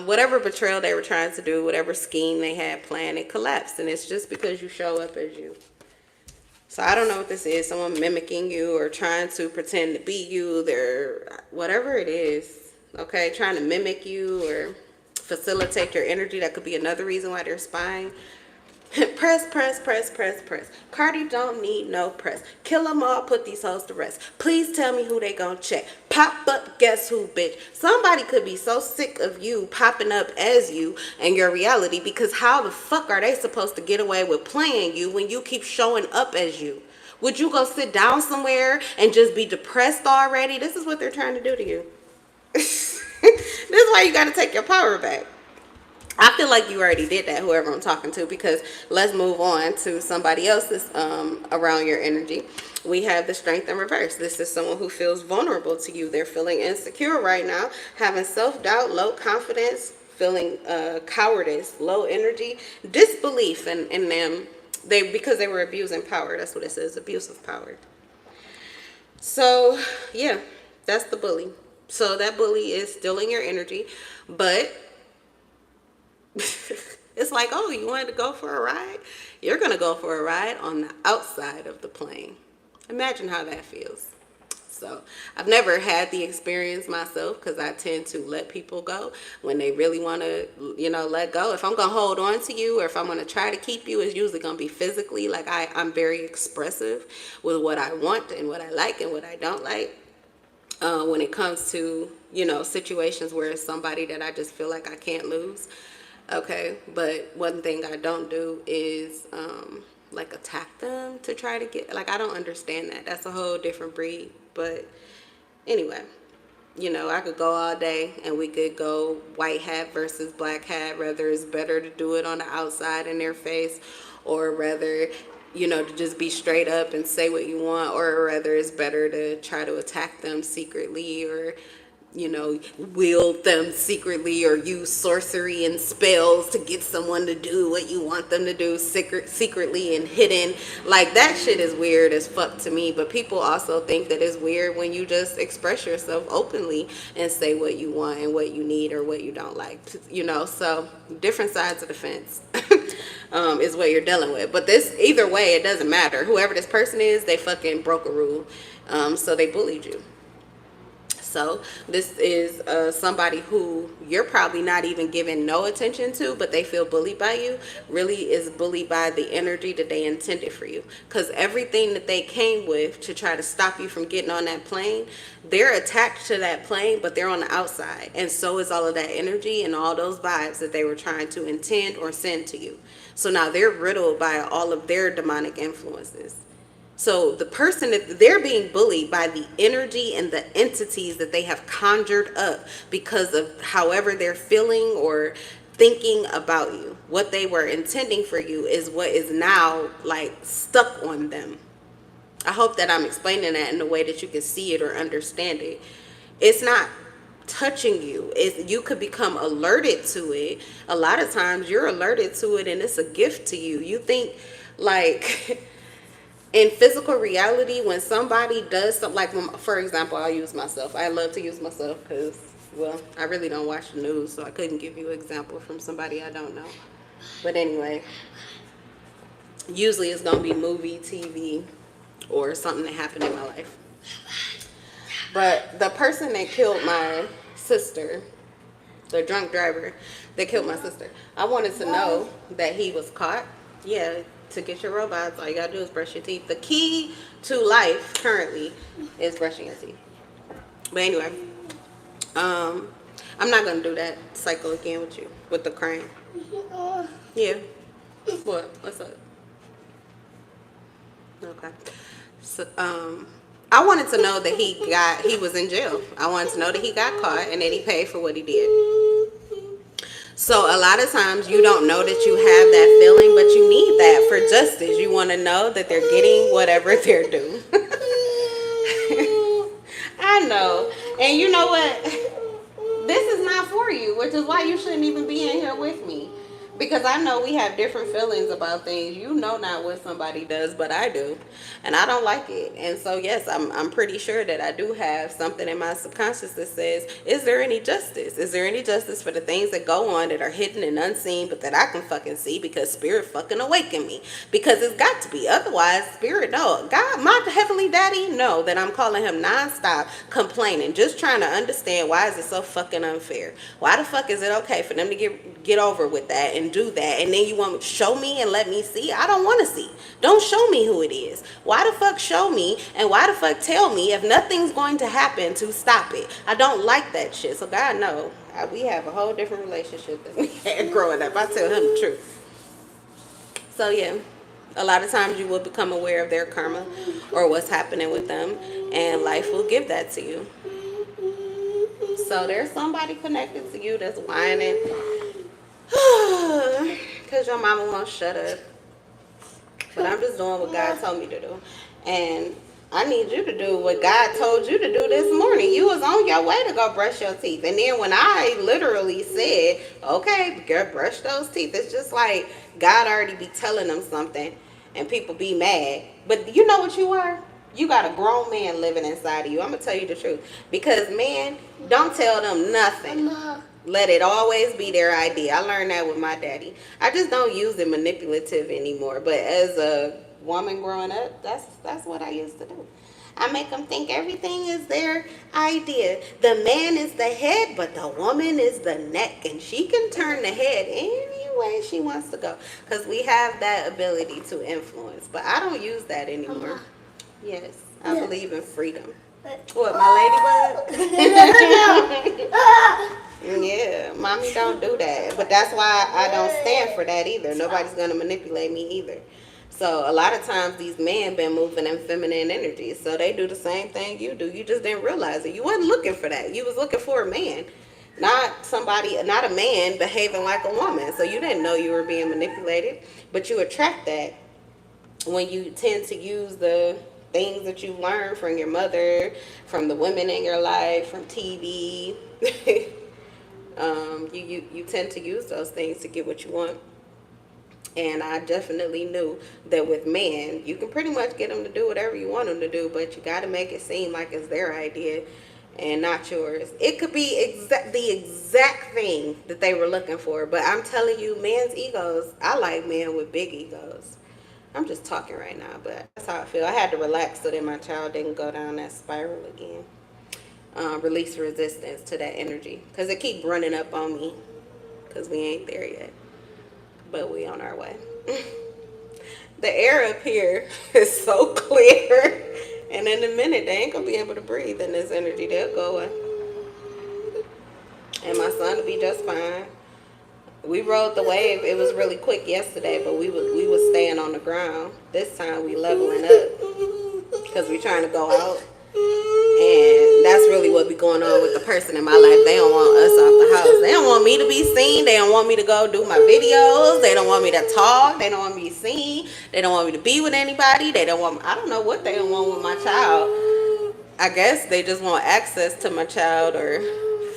Whatever betrayal they were trying to do, whatever scheme they had planned, it collapsed. And it's just because you show up as you. So I don't know what this is. Someone mimicking you or trying to pretend to be you. They're, whatever it is, okay, trying to mimic you or facilitate your energy. That could be another reason why they're spying. Press, press, press, press, press. Cardi don't need no press. Kill them all, put these hoes to rest. Please tell me who they gonna check. Pop up, guess who, bitch? Somebody could be so sick of you popping up as you and your reality because how the fuck are they supposed to get away with playing you when you keep showing up as you? Would you go sit down somewhere and just be depressed already? This is what they're trying to do to you. This is why you gotta take your power back. I feel like you already did that, whoever I'm talking to, because let's move on to somebody else's around your energy. We have the Strength in reverse. This is someone who feels vulnerable to you. They're feeling insecure right now, having self-doubt, low confidence, feeling cowardice, low energy, disbelief in them. Because they were abusing power. That's what it says, abuse of power. So, yeah, that's the bully. So that bully is still in your energy, but it's like, oh, you wanted to go for a ride? You're going to go for a ride on the outside of the plane. Imagine how that feels. So I've never had the experience myself because I tend to let people go when they really want to, let go. If I'm going to hold on to you or if I'm going to try to keep you, it's usually going to be physically. Like I'm very expressive with what I want and what I like and what I don't like. When it comes to, situations where it's somebody that I just feel like I can't lose. Okay, but one thing I don't do is attack them to try to get, I don't understand that. That's a whole different breed. But anyway, I could go all day and we could go white hat versus black hat, whether it's better to do it on the outside in their face or rather, to just be straight up and say what you want, or rather it's better to try to attack them secretly or wield them secretly or use sorcery and spells to get someone to do what you want them to do secretly and hidden. Like, that shit is weird as fuck to me. But people also think that it's weird when you just express yourself openly and say what you want and what you need or what you don't like, so different sides of the fence. is what you're dealing with. But this, either way, it doesn't matter. Whoever this person is, they fucking broke a rule. So they bullied you. So this is somebody who you're probably not even giving no attention to, but they feel bullied by you, really is bullied by the energy that they intended for you. Because everything that they came with to try to stop you from getting on that plane, they're attached to that plane, but they're on the outside. And so is all of that energy and all those vibes that they were trying to intend or send to you. So now they're riddled by all of their demonic influences. So the person that they're being bullied by the energy and the entities that they have conjured up because of however they're feeling or thinking about you. What they were intending for you is what is now like stuck on them. I hope that I'm explaining that in a way that you can see it or understand it. It's not touching you. You could become alerted to it. A lot of times you're alerted to it and it's a gift to you. You think like in physical reality, when somebody does something, like for example, I'll use myself. I love to use myself because, well, I really don't watch the news, so I couldn't give you an example from somebody I don't know. But anyway, usually it's going to be movie, TV, or something that happened in my life. But the person that killed my sister, the drunk driver that killed my sister, I wanted to know that he was caught. Yeah. To get your robots, all you gotta do is brush your teeth. The key to life currently is brushing your teeth. But anyway, I'm not gonna do that cycle again with you with the crying. Yeah. What? What's up? Okay. So I wanted to know that he was in jail. I wanted to know that he got caught and that he paid for what he did. So a lot of times you don't know that you have that feeling, but you need that for justice. You want to know that they're getting whatever they're due. I know. And you know what? This is not for you, which is why you shouldn't even be in here with me. Because I know we have different feelings about things. You know not what somebody does, but I do. And I don't like it. And so, yes, I'm pretty sure that I do have something in my subconscious that says, is there any justice? Is there any justice for the things that go on that are hidden and unseen, but that I can fucking see because spirit fucking awakened me? Because it's got to be. Otherwise, spirit, no. God, my heavenly daddy, know that I'm calling him nonstop, complaining, just trying to understand why is it so fucking unfair? Why the fuck is it okay for them to get over with that and do that, and then you want to show me and let me see? I don't want to see. Don't show me who it is. Why the fuck show me, and why the fuck tell me if nothing's going to happen to stop it? I don't like that shit. So God know, we have a whole different relationship than we had growing up. I tell him the truth. So yeah, a lot of times you will become aware of their karma or what's happening with them, and life will give that to you. So there's somebody connected to you that's whining because your mama won't shut up. But I'm just doing what God told me to do. And I need you to do what God told you to do this morning. You was on your way to go brush your teeth. And then when I literally said, okay, girl, brush those teeth, it's just like God already be telling them something and people be mad. But you know what you are? You got a grown man living inside of you. I'm going to tell you the truth. Because, man, don't tell them nothing. Let it always be their idea. I learned that with my daddy. I just don't use it manipulative anymore. But as a woman growing up, that's what I used to do. I make them think everything is their idea. The man is the head, but the woman is the neck. And she can turn the head any way she wants to go. Because we have that ability to influence. But I don't use that anymore. Yes, I believe in freedom. What, my ladybug? Yeah, mommy don't do that. But that's why I don't stand for that either. Nobody's going to manipulate me either. So a lot of times these men been moving in feminine energy. So they do the same thing you do. You just didn't realize it. You wasn't looking for that. You was looking for a man. Not a man behaving like a woman. So you didn't know you were being manipulated. But you attract that when you tend to use the things that you learned from your mother, from the women in your life, from TV. You tend to use those things to get what you want. And I definitely knew that with men, you can pretty much get them to do whatever you want them to do, but you got to make it seem like it's their idea. and not yours. It could be the exact thing that they were looking for. But I'm telling you, man's egos, I like men with big egos. I'm just talking right now, but that's how I feel. I had to relax so that my child didn't go down that spiral again. Release resistance to that energy, because it keep running up on me, because we ain't there yet, but we on our way. The air up here is so clear, and in a minute they ain't gonna be able to breathe in this energy. They'll go away, and my son will be just fine. We rode the wave. It was really quick yesterday, but we was staying on the ground. This time we leveling up because we trying to go out. And that's really what be going on with the person in my life. They don't want us off the house. They don't want me to be seen. They don't want me to go do my videos. They don't want me to talk. They don't want me to be seen. They don't want me to be with anybody. They don't want, I don't know what they don't want with my child. I guess they just want access to my child, or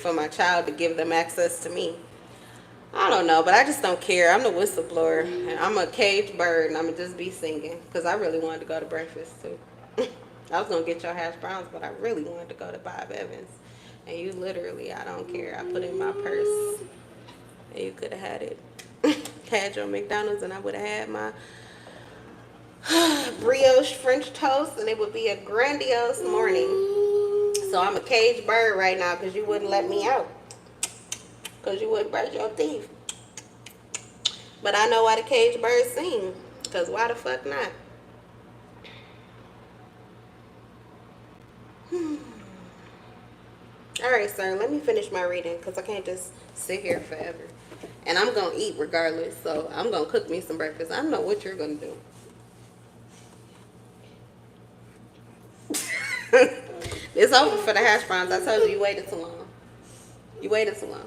for my child to give them access to me. I don't know, but I just don't care. I'm the whistleblower, and I'm a caged bird, and I'm going to just be singing, because I really wanted to go to breakfast, too. I was going to get your hash browns, but I really wanted to go to Bob Evans. And you literally, I don't care. I put it in my purse, and you could have had it. Had your McDonald's, and I would have had my brioche French toast, and it would be a grandiose morning. So I'm a caged bird right now, because you wouldn't let me out. Because you wouldn't brush your teeth. But I know why the caged birds sing. Because why the fuck not? Alright, sir. Let me finish my reading. Because I can't just sit here forever. And I'm going to eat regardless. So I'm going to cook me some breakfast. I don't know what you're going to do. It's over for the hash browns. I told you, you waited too long. You waited too long.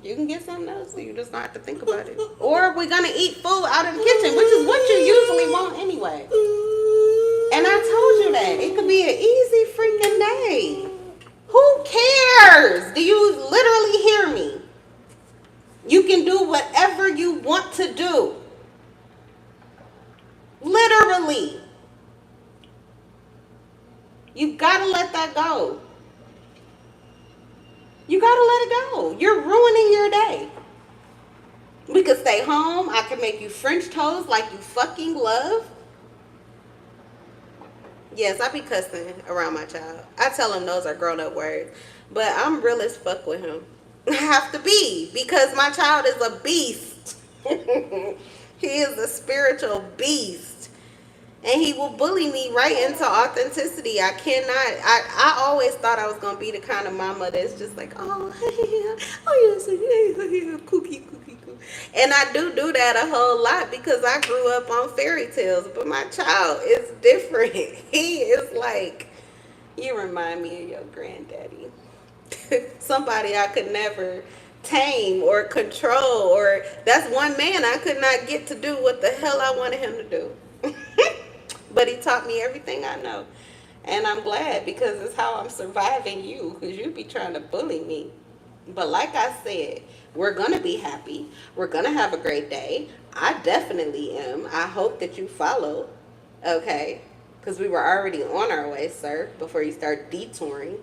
You can get something else, so you just don't have to think about it. Or we're going to eat food out in the kitchen, which is what you usually want anyway. And I told you that. It could be an easy freaking day. Who cares? Do you literally hear me? You can do whatever you want to do. Literally. You got to let that go. You gotta let it go. You're ruining your day. We could stay home. I can make you French toast like you fucking love. Yes, I be cussing around my child. I tell him those are grown-up words. But I'm real as fuck with him. I have to be, because my child is a beast. He is a spiritual beast. And he will bully me right into authenticity. I cannot. I always thought I was going to be the kind of mama that's just like, oh, yes, kooky. And I do that a whole lot because I grew up on fairy tales. But my child is different. He is like, you remind me of your granddaddy. Somebody I could never tame or control. Or that's one man I could not get to do what the hell I wanted him to do. But he taught me everything I know. And I'm glad, because it's how I'm surviving you, because you be trying to bully me. But like I said, we're going to be happy. We're going to have a great day. I definitely am. I hope that you follow. Okay? Because we were already on our way, sir, before you start detouring.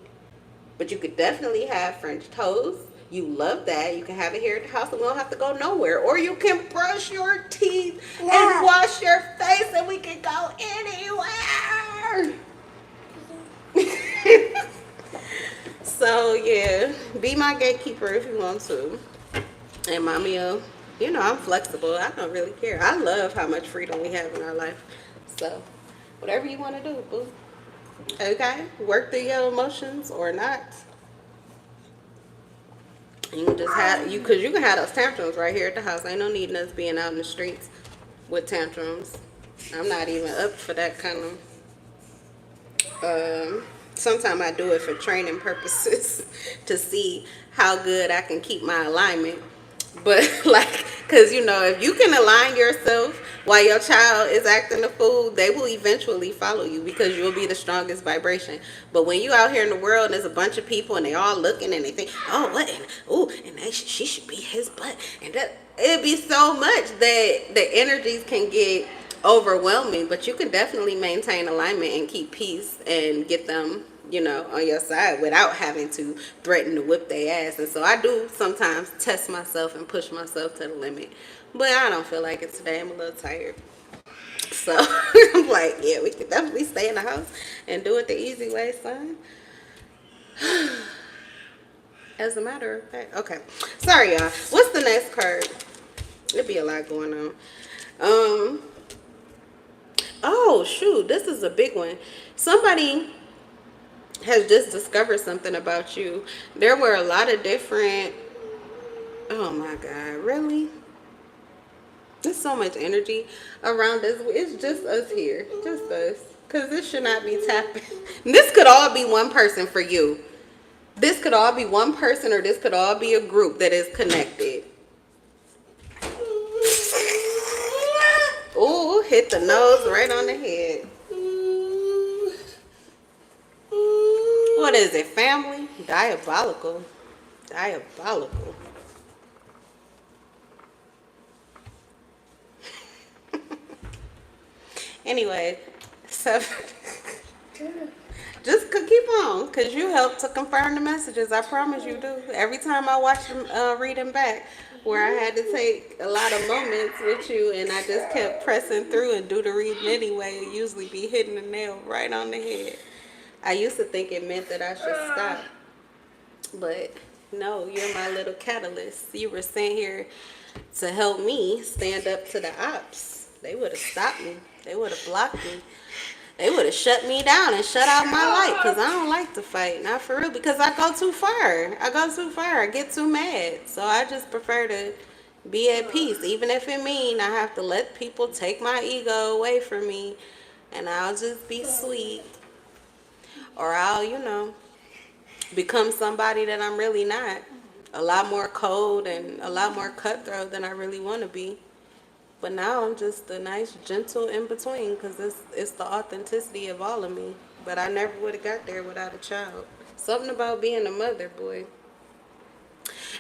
But you could definitely have French toast. You love that. You can have it here at the house and we don't have to go nowhere. Or you can brush your teeth and wash your face and we can go anywhere. So, yeah. Be my gatekeeper if you want to. And mommy, you know, I'm flexible. I don't really care. I love how much freedom we have in our life. So, whatever you want to do, boo. Okay? Work through your emotions or not. You can just have, because you can have those tantrums right here at the house. Ain't no need in us being out in the streets with tantrums. I'm not even up for that kind of, sometimes I do it for training purposes to see how good I can keep my alignment. But like, because you know, if you can align yourself while your child is acting a fool, they will eventually follow you because you'll be the strongest vibration. But when you out here in the world and there's a bunch of people and they all looking and they think, oh, what, and ooh, and she should be his butt, and that it'd be so much that the energies can get overwhelming, but you can definitely maintain alignment and keep peace and get them, on your side without having to threaten to whip their ass. And so I do sometimes test myself and push myself to the limit, but I don't feel like it today. I'm a little tired. So I'm like, yeah, we could definitely stay in the house and do it the easy way, son. As a matter of fact, okay. Sorry, y'all. What's the next card? It'd be a lot going on. Oh shoot, this is a big one. Somebody has just discovered something about you. There were a lot of different. Oh my God, really? There's so much energy around us. It's just us here, just us. Cause this should not be tapping. This could all be one person for you. This could all be one person, or this could all be a group that is connected. Ooh, hit the nose right on the head. What is it, family? Diabolical. Diabolical. Anyway, so just keep on, because you help to confirm the messages. I promise you do. Every time I watch them, read them back, where I had to take a lot of moments with you, and I just kept pressing through and do the reading anyway, it usually be hitting the nail right on the head. I used to think it meant that I should stop, but no, you're my little catalyst. You were sent here to help me stand up to the ops. They would have stopped me. They would have blocked me. They would have shut me down and shut out my light, because I don't like to fight. Not for real, because I go too far. I get too mad. So I just prefer to be at peace. Even if it means I have to let people take my ego away from me, and I'll just be sweet. Or I'll, become somebody that I'm really not. A lot more cold and a lot more cutthroat than I really want to be. But now I'm just a nice, gentle in-between, because it's the authenticity of all of me. But I never would have got there without a child. Something about being a mother, boy.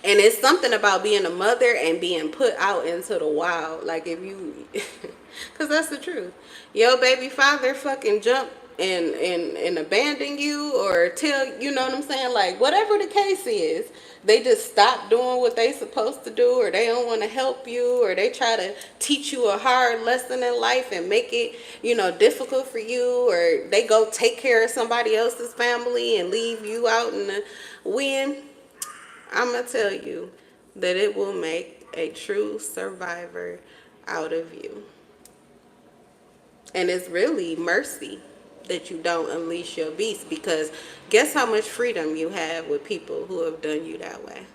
And it's something about being a mother and being put out into the wild. Like if you, because that's the truth. Your baby father fucking jump and abandon you, or tell, you know what I'm saying? Like whatever the case is, they just stop doing what they supposed to do, or they don't want to help you, or they try to teach you a hard lesson in life and make it, difficult for you, or they go take care of somebody else's family and leave you out in the wind. I'm going to tell you that it will make a true survivor out of you. And it's really mercy that you don't unleash your beast, because guess how much freedom you have with people who have done you that way.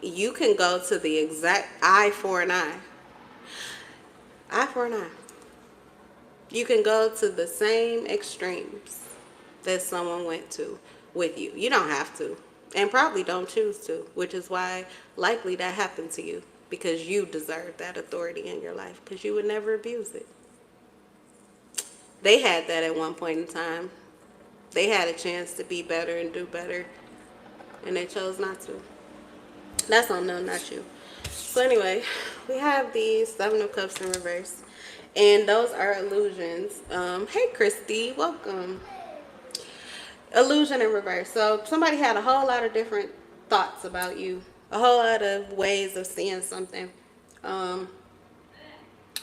You can go to the exact eye for an eye. Eye for an eye. You can go to the same extremes that someone went to with you. You don't have to. And probably don't choose to, which is why likely that happened to you, because you deserve that authority in your life, because you would never abuse it. They had that at one point in time. They had a chance to be better and do better, and they chose not to. That's on them, not you. So anyway, we have these 7 of Cups in reverse, and those are illusions. Hey Christy, welcome. Illusion in reverse. So somebody had a whole lot of different thoughts about you, a whole lot of ways of seeing something,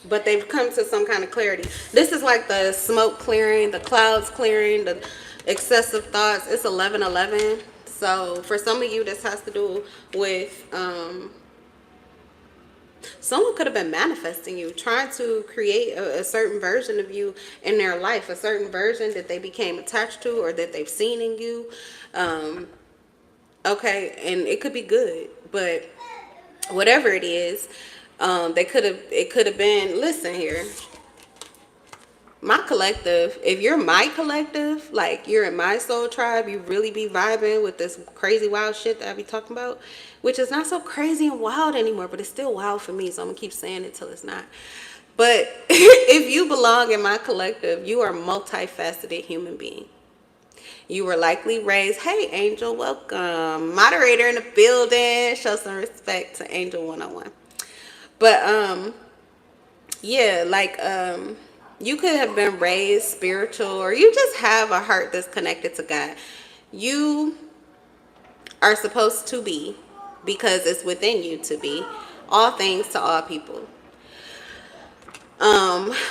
but they've come to some kind of clarity. This is like the smoke clearing, the clouds clearing, the excessive thoughts. It's 11:11. So for some of you, this has to do with someone could have been manifesting you, trying to create a certain version of you in their life, a certain version that they became attached to or that they've seen in you. Okay, and it could be good, but whatever it is, it could have been, listen here, my collective, if you're my collective, like you're in my soul tribe, you really be vibing with this crazy wild shit that I be talking about, which is not so crazy and wild anymore, but it's still wild for me, so I'm gonna keep saying it till it's not. But if you belong in my collective, you are a multifaceted human being. You were likely raised, hey Angel, welcome, moderator in the building, show some respect to Angel 101. But Yeah, like you could have been raised spiritual, or you just have a heart that's connected to God. You are supposed to be, because it's within you to be, all things to all people.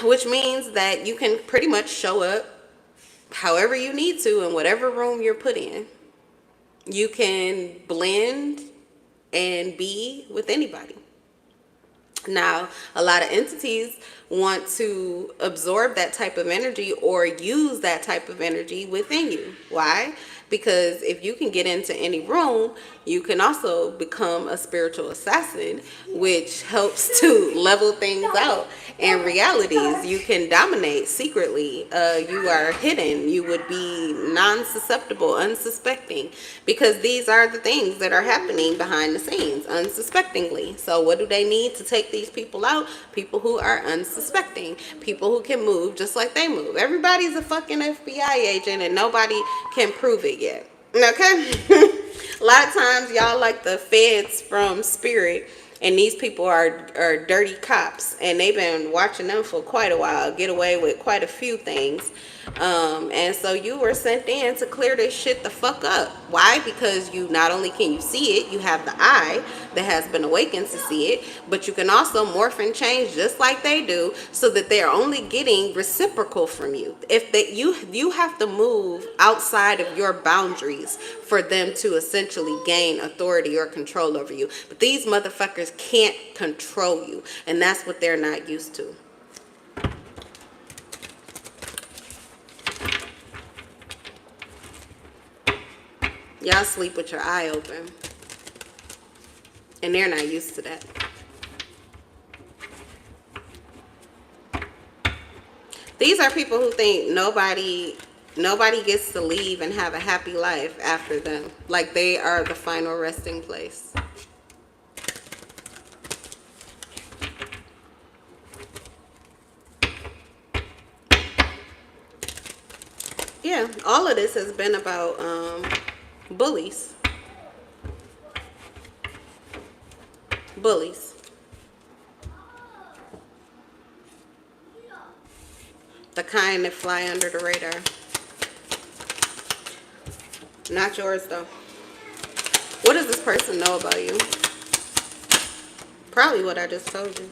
Which means that you can pretty much show up however you need to in whatever room you're put in. You can blend and be with anybody. Now, a lot of entities want to absorb that type of energy or use that type of energy within you. Why? Because if you can get into any room, you can also become a spiritual assassin, which helps to level things out. In realities, you can dominate secretly. You are hidden. You would be non-susceptible, unsuspecting, because these are the things that are happening behind the scenes, unsuspectingly. So what do they need to take these people out? People who are unsuspecting, people who can move just like they move. Everybody's a fucking FBI agent and nobody can prove it yet. Okay? A lot of times y'all like the feds from Spirit, and these people are dirty cops, and they've been watching them for quite a while get away with quite a few things. And so you were sent in to clear this shit the fuck up. Why? Because you not only can you see it, you have the eye that has been awakened to see it, but you can also morph and change just like they do, so that they're only getting reciprocal from you. If they you have to move outside of your boundaries for them to essentially gain authority or control over you. But these motherfuckers can't control you, and that's what they're not used to. Y'all sleep with your eye open, and they're not used to that. These are people who think nobody gets to leave and have a happy life after them. Like they are the final resting place. Yeah, all of this has been about bullies. Bullies. The kind that fly under the radar. Not yours, though. What does this person know about you? Probably what I just told you.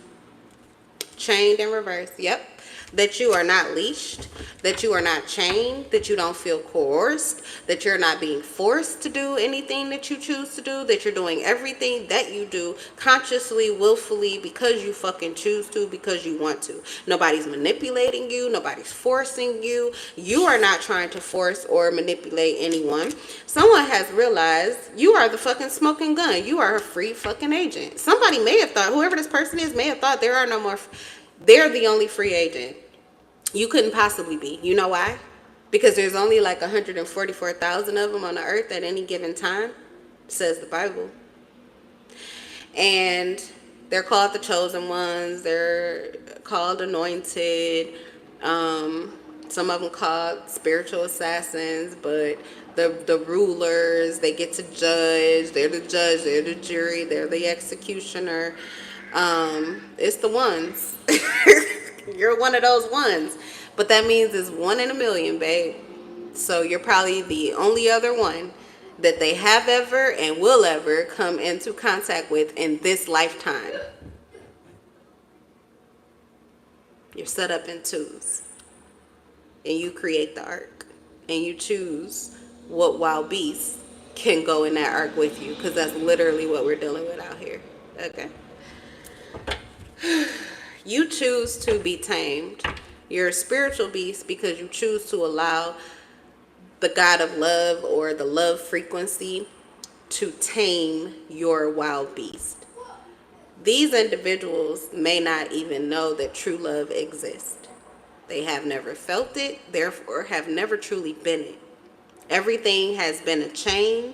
Chained in reverse. Yep. That you are not leashed, that you are not chained, that you don't feel coerced, that you're not being forced to do anything that you choose to do, that you're doing everything that you do consciously, willfully, because you fucking choose to, because you want to. Nobody's manipulating you, nobody's forcing you. You are not trying to force or manipulate anyone. Someone has realized you are the fucking smoking gun. You are a free fucking agent. Somebody may have thought, whoever this person is, may have thought there are no more. They're the only free agent. You couldn't possibly be. You know why? Because there's only like 144,000 of them on the earth at any given time, says the Bible. And they're called the chosen ones. They're called anointed. Some of them called spiritual assassins, but the rulers, they get to judge. They're the judge. They're the jury. They're the executioner. It's the ones. You're one of those ones. But that means it's 1 in a million, babe. So you're probably the only other one that they have ever and will ever come into contact with in this lifetime. You're set up in twos. And you create the arc. And you choose what wild beasts can go in that arc with you. Because that's literally what we're dealing with out here. Okay. You choose to be tamed. You're a spiritual beast because you choose to allow the God of love or the love frequency to tame your wild beast. These individuals may not even know that true love exists. They have never felt it, therefore have never truly been it. Everything has been a chain,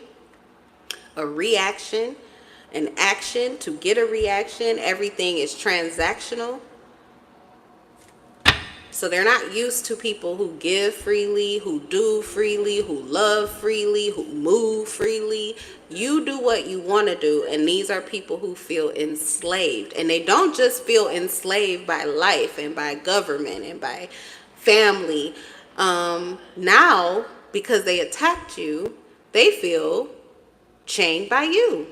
a reaction, an action to get a reaction. Everything is transactional. So they're not used to people who give freely, who do freely, who love freely, who move freely. You do what you want to do, and these are people who feel enslaved. And they don't just feel enslaved by life and by government and by family. Now, because they attacked you, they feel chained by you.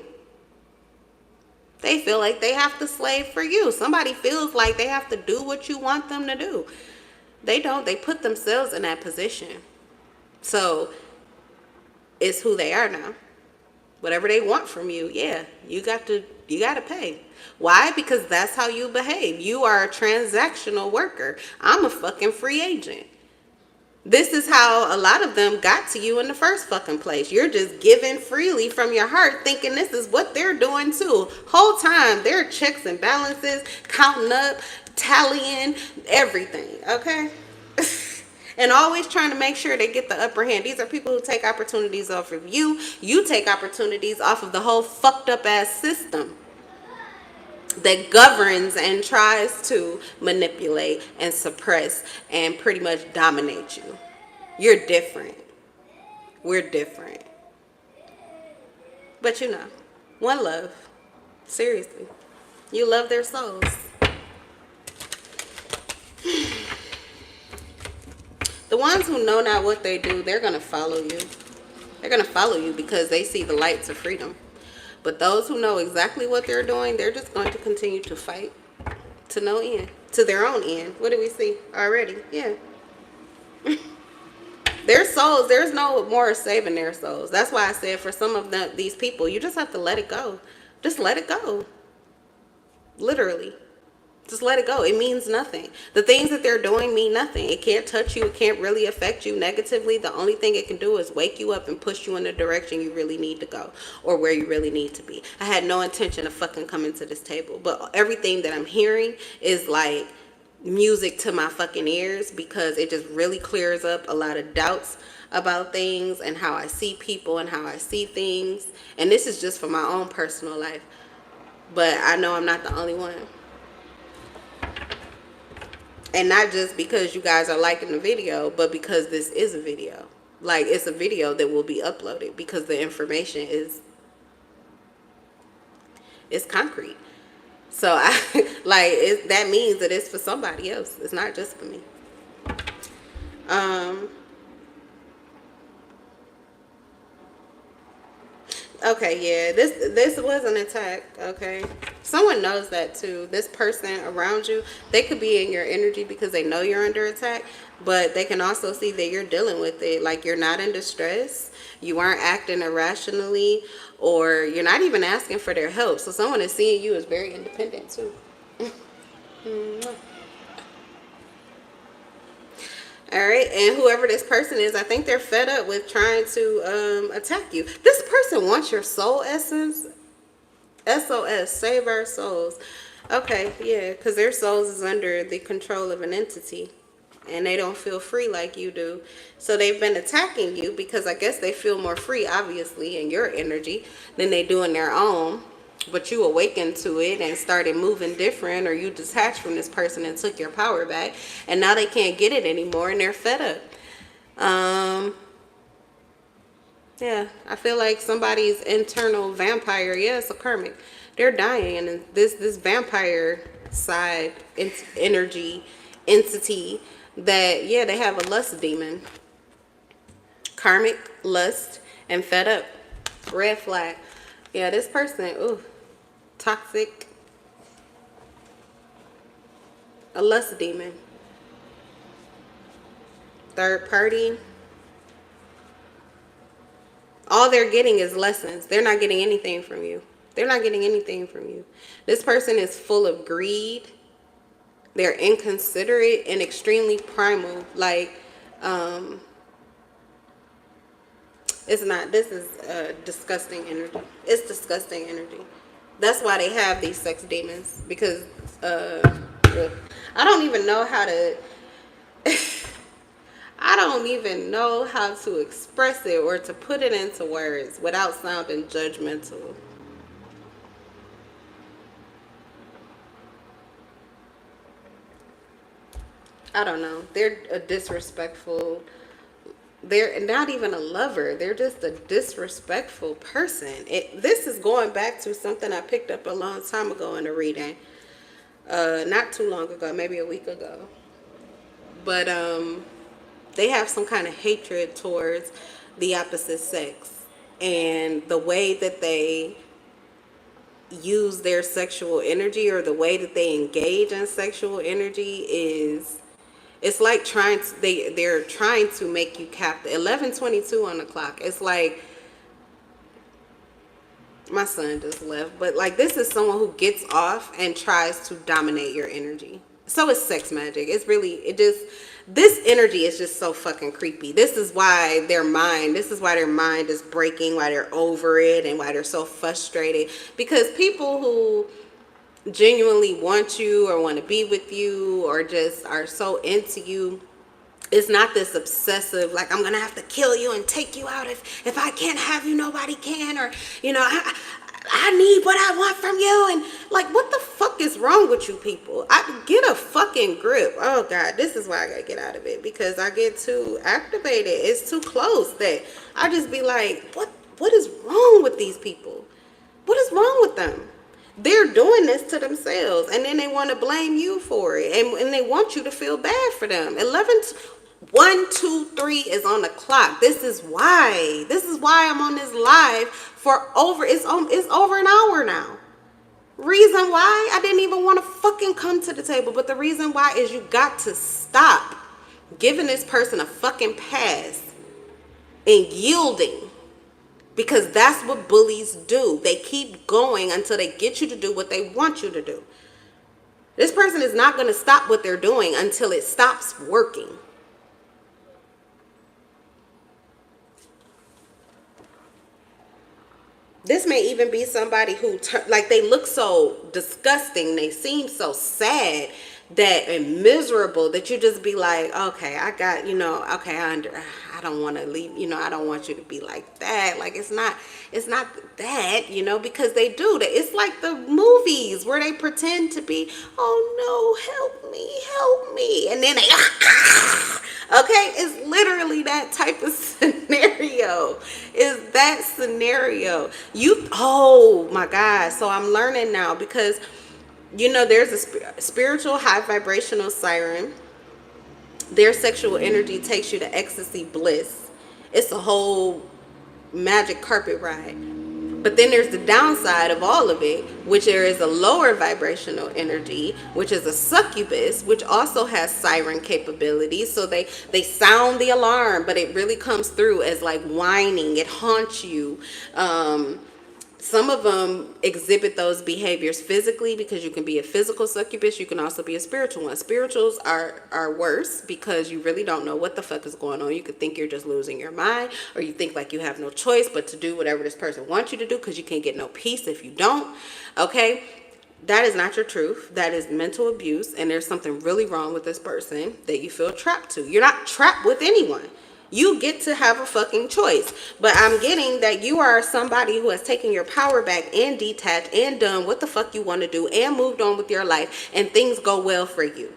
They feel like they have to slave for you. Somebody feels like they have to do what you want them to do. They don't. They put themselves in that position. So it's who they are now. Whatever they want from you, yeah, you got to pay. Why? Because that's how you behave. You are a transactional worker. I'm a fucking free agent. This is how a lot of them got to you in the first fucking place. You're just giving freely from your heart, thinking this is what they're doing too. Whole time, they're checks and balances, counting up, tallying, everything, okay? And always trying to make sure they get the upper hand. These are people who take opportunities off of you. You take opportunities off of the whole fucked up ass system that governs and tries to manipulate and suppress and pretty much dominate you. You're different. We're different. But you know, one love. Seriously. You love their souls. The ones who know not what they do, they're going to follow you. They're going to follow you because they see the lights of freedom. But those who know exactly what they're doing, they're just going to continue to fight to no end, to their own end. What do we see already? Yeah. Their souls, there's no more saving their souls. That's why I said for some of these people, you just have to let it go. Just let it go. Literally. Just let it go. It means nothing. The things that they're doing mean nothing. It can't touch you. It can't really affect you negatively. The only thing it can do is wake you up and push you in the direction you really need to go or where you really need to be. I had no intention of fucking coming to this table, but everything that I'm hearing is like music to my fucking ears because it just really clears up a lot of doubts about things and how I see people and how I see things. And this is just for my own personal life. But I know I'm not the only one. And not just because you guys are liking the video, but because this is a video. Like, it's a video that will be uploaded because the information is concrete. So, that means that it's for somebody else. It's not just for me. Okay, yeah, this was an attack, okay? Someone knows that too. This person around you, they could be in your energy because they know you're under attack, but they can also see that you're dealing with it. Like, you're not in distress, you aren't acting irrationally, or you're not even asking for their help. So someone is seeing you as very independent too. All right, and whoever this person is, I think they're fed up with trying to attack you. This person wants your soul essence. SOS, save our souls. Okay, yeah, because their souls is under the control of an entity. And they don't feel free like you do. So they've been attacking you because I guess they feel more free, obviously, in your energy than they do in their own. But you awakened to it and started moving different, or you detached from this person and took your power back, and now they can't get it anymore and they're fed up. Yeah, I feel like somebody's internal vampire, yeah, it's a karmic, they're dying, and this vampire side energy entity that, yeah, they have a lust demon, karmic, lust, and fed up. Red flag. Yeah, this person, ooh, toxic, a lust demon, third party. All they're getting is lessons. They're not getting anything from you. They're not getting anything from you. This person is full of greed. They're inconsiderate and extremely primal. Like, it's not, this is disgusting energy. It's disgusting energy. That's why they have these sex demons, because I don't even know how to I don't even know how to express it or to put it into words without sounding judgmental. I don't know. They're a disrespectful. They're not even a lover. They're just a disrespectful person. This is going back to something I picked up a long time ago in a reading. Not too long ago, maybe a week ago. But they have some kind of hatred towards the opposite sex, and the way that they use their sexual energy, or the way that they engage in sexual energy, is it's like they're trying to make you captive. 11:22 on the clock. It's like my son just left, but like this is someone who gets off and tries to dominate your energy. So it's sex magic. It's really, this energy is just so fucking creepy. This is why their mind is breaking, why they're over it, and why they're so frustrated. Because people who genuinely want you or want to be with you or just are so into you, it's not this obsessive, like, I'm gonna have to kill you and take you out. If I can't have you, nobody can. Or, I need what I want from you. And like, what the fuck is wrong with you people? I get a fucking grip. Oh God, this is why I gotta get out of it, because I get too activated. It's too close that I just be like, what is wrong with these people? What is wrong with them? They're doing this to themselves, and then they want to blame you for it, and they want you to feel bad for them. 1, 2, 3 is on the clock. This is why I'm on this live for it's over an hour now. Reason why I didn't even want to fucking come to the table, but the reason why is you got to stop giving this person a fucking pass and yielding. Because that's what bullies do. They keep going until they get you to do what they want you to do. This person is not going to stop what they're doing until it stops working. This may even be somebody who, like, they look so disgusting. They seem so sad and miserable that you just be like, okay, I got, okay, I don't want to leave, I don't want you to be like that. Like, it's not that, because they do that. It's like the movies where they pretend to be, oh no, help me. And then they, okay, it's literally that type of scenario. Is that scenario. Oh my God. So I'm learning now, because there's a spiritual high vibrational siren. Their sexual energy takes you to ecstasy bliss. It's a whole magic carpet ride. But then there's the downside of all of it, which there is a lower vibrational energy, which is a succubus, which also has siren capabilities. So they sound the alarm, but it really comes through as like whining. It haunts you. Some of them exhibit those behaviors physically, because you can be a physical succubus. You can also be a spiritual one. Spirituals are worse, because you really don't know what the fuck is going on. You could think you're just losing your mind, or you think like you have no choice but to do whatever this person wants you to do, because you can't get no peace if you don't. Okay? That is not your truth. That is mental abuse, and there's something really wrong with this person that you feel trapped to. You're not trapped with anyone. You get to have a fucking choice. But I'm getting that you are somebody who has taken your power back and detached and done what the fuck you want to do and moved on with your life, and things go well for you.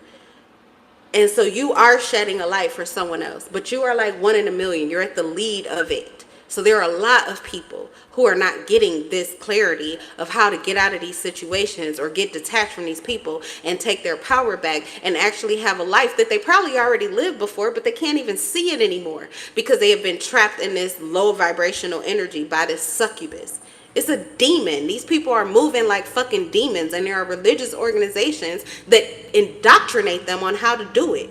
And so you are shedding a light for someone else, but you are like one in a million. You're at the lead of it. So there are a lot of people who are not getting this clarity of how to get out of these situations or get detached from these people and take their power back and actually have a life that they probably already lived before, but they can't even see it anymore because they have been trapped in this low vibrational energy by this succubus. It's a demon. These people are moving like fucking demons, and there are religious organizations that indoctrinate them on how to do it.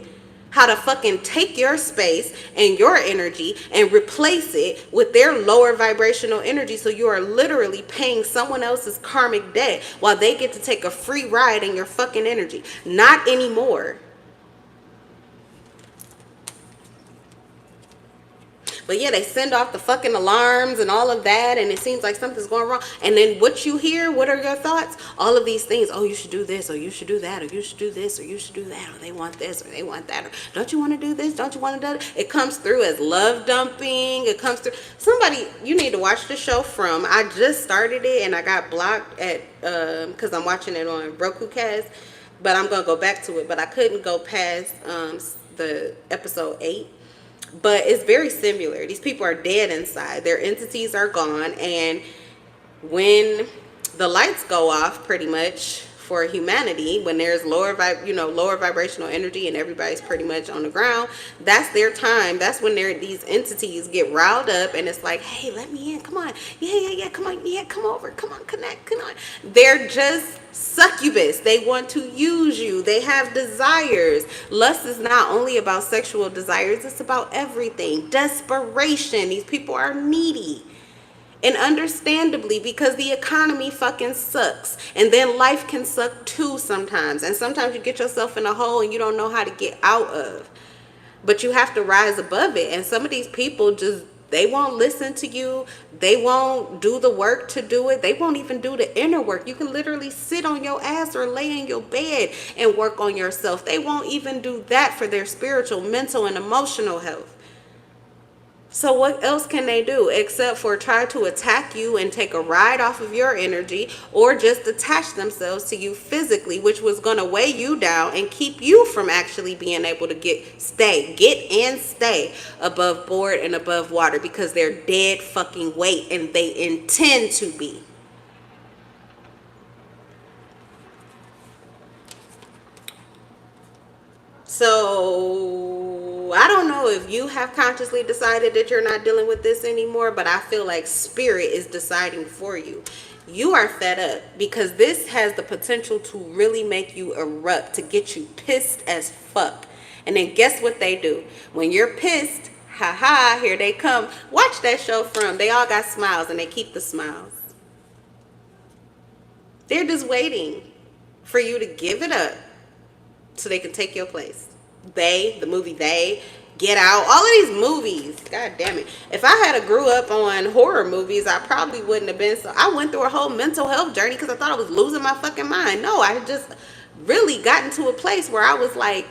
How to fucking take your space and your energy and replace it with their lower vibrational energy. So you are literally paying someone else's karmic debt while they get to take a free ride in your fucking energy. Not anymore. But yeah, they send off the fucking alarms and all of that, and it seems like something's going wrong. And then what you hear, what are your thoughts? All of these things. Oh, you should do this, or you should do that, or you should do this, or you should do that, or they want this, or they want that, or don't you want to do this? Don't you want to do that? It comes through as love dumping. It comes through. Somebody, you need to watch the show From. I just started it, and I got blocked at because I'm watching it on Roku Cast. but I'm gonna go back to it. But I couldn't go past the episode 8. But it's very similar. These people are dead inside. Their entities are gone, and when the lights go off, pretty much for humanity, when there's lower vibrational energy and everybody's pretty much on the ground, that's their time. That's when these entities get riled up, and it's like, hey, let me in, come on, yeah, come on, yeah, come over, come on, connect, come on. They're just succubus. They want to use you. They have desires. Lust is not only about sexual desires, it's about everything. Desperation. These people are needy. And understandably, because the economy fucking sucks. And then life can suck too sometimes. And sometimes you get yourself in a hole and you don't know how to get out of. But you have to rise above it. And some of these people just, they won't listen to you. They won't do the work to do it. They won't even do the inner work. You can literally sit on your ass or lay in your bed and work on yourself. They won't even do that for their spiritual, mental, and emotional health. So what else can they do except for try to attack you and take a ride off of your energy, or just attach themselves to you physically, which was going to weigh you down and keep you from actually being able to stay above board and above water, because they're dead fucking weight and they intend to be. So I don't know if you have consciously decided that you're not dealing with this anymore, but I feel like spirit is deciding for you. You are fed up because this has the potential to really make you erupt, to get you pissed as fuck. And then guess what they do? When you're pissed, haha, here they come. Watch that show From. They all got smiles and they keep the smiles. They're just waiting for you to give it up so they can take your place. The movie Get Out, all of these movies, god damn it. If I had grew up on horror movies, I probably wouldn't have been so. I went through a whole mental health journey because I thought I was losing my fucking mind. No, I had just really gotten to a place where I was like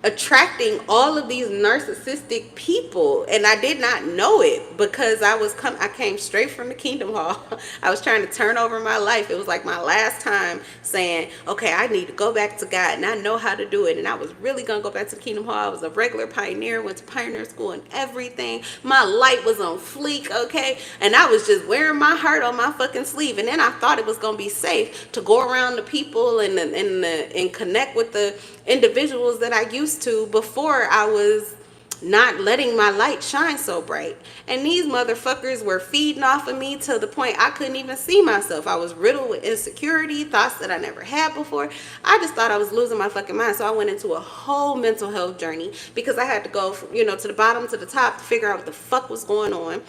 attracting all of these narcissistic people, and I did not know it because I came straight from the Kingdom Hall. I was trying to turn over my life. It was like my last time saying, okay, I need to go back to God, and I know how to do it. And I was really gonna go back to the Kingdom Hall. I was a regular pioneer, went to pioneer school and everything. My light was on fleek, okay, and I was just wearing my heart on my fucking sleeve. And then I thought it was gonna be safe to go around the people and connect with the individuals that I used to before I was not letting my light shine so bright. And these motherfuckers were feeding off of me to the point I couldn't even see myself. I was riddled with insecurity, thoughts that I never had before. I just thought I was losing my fucking mind. So I went into a whole mental health journey because I had to go from, to the bottom to the top to figure out what the fuck was going on.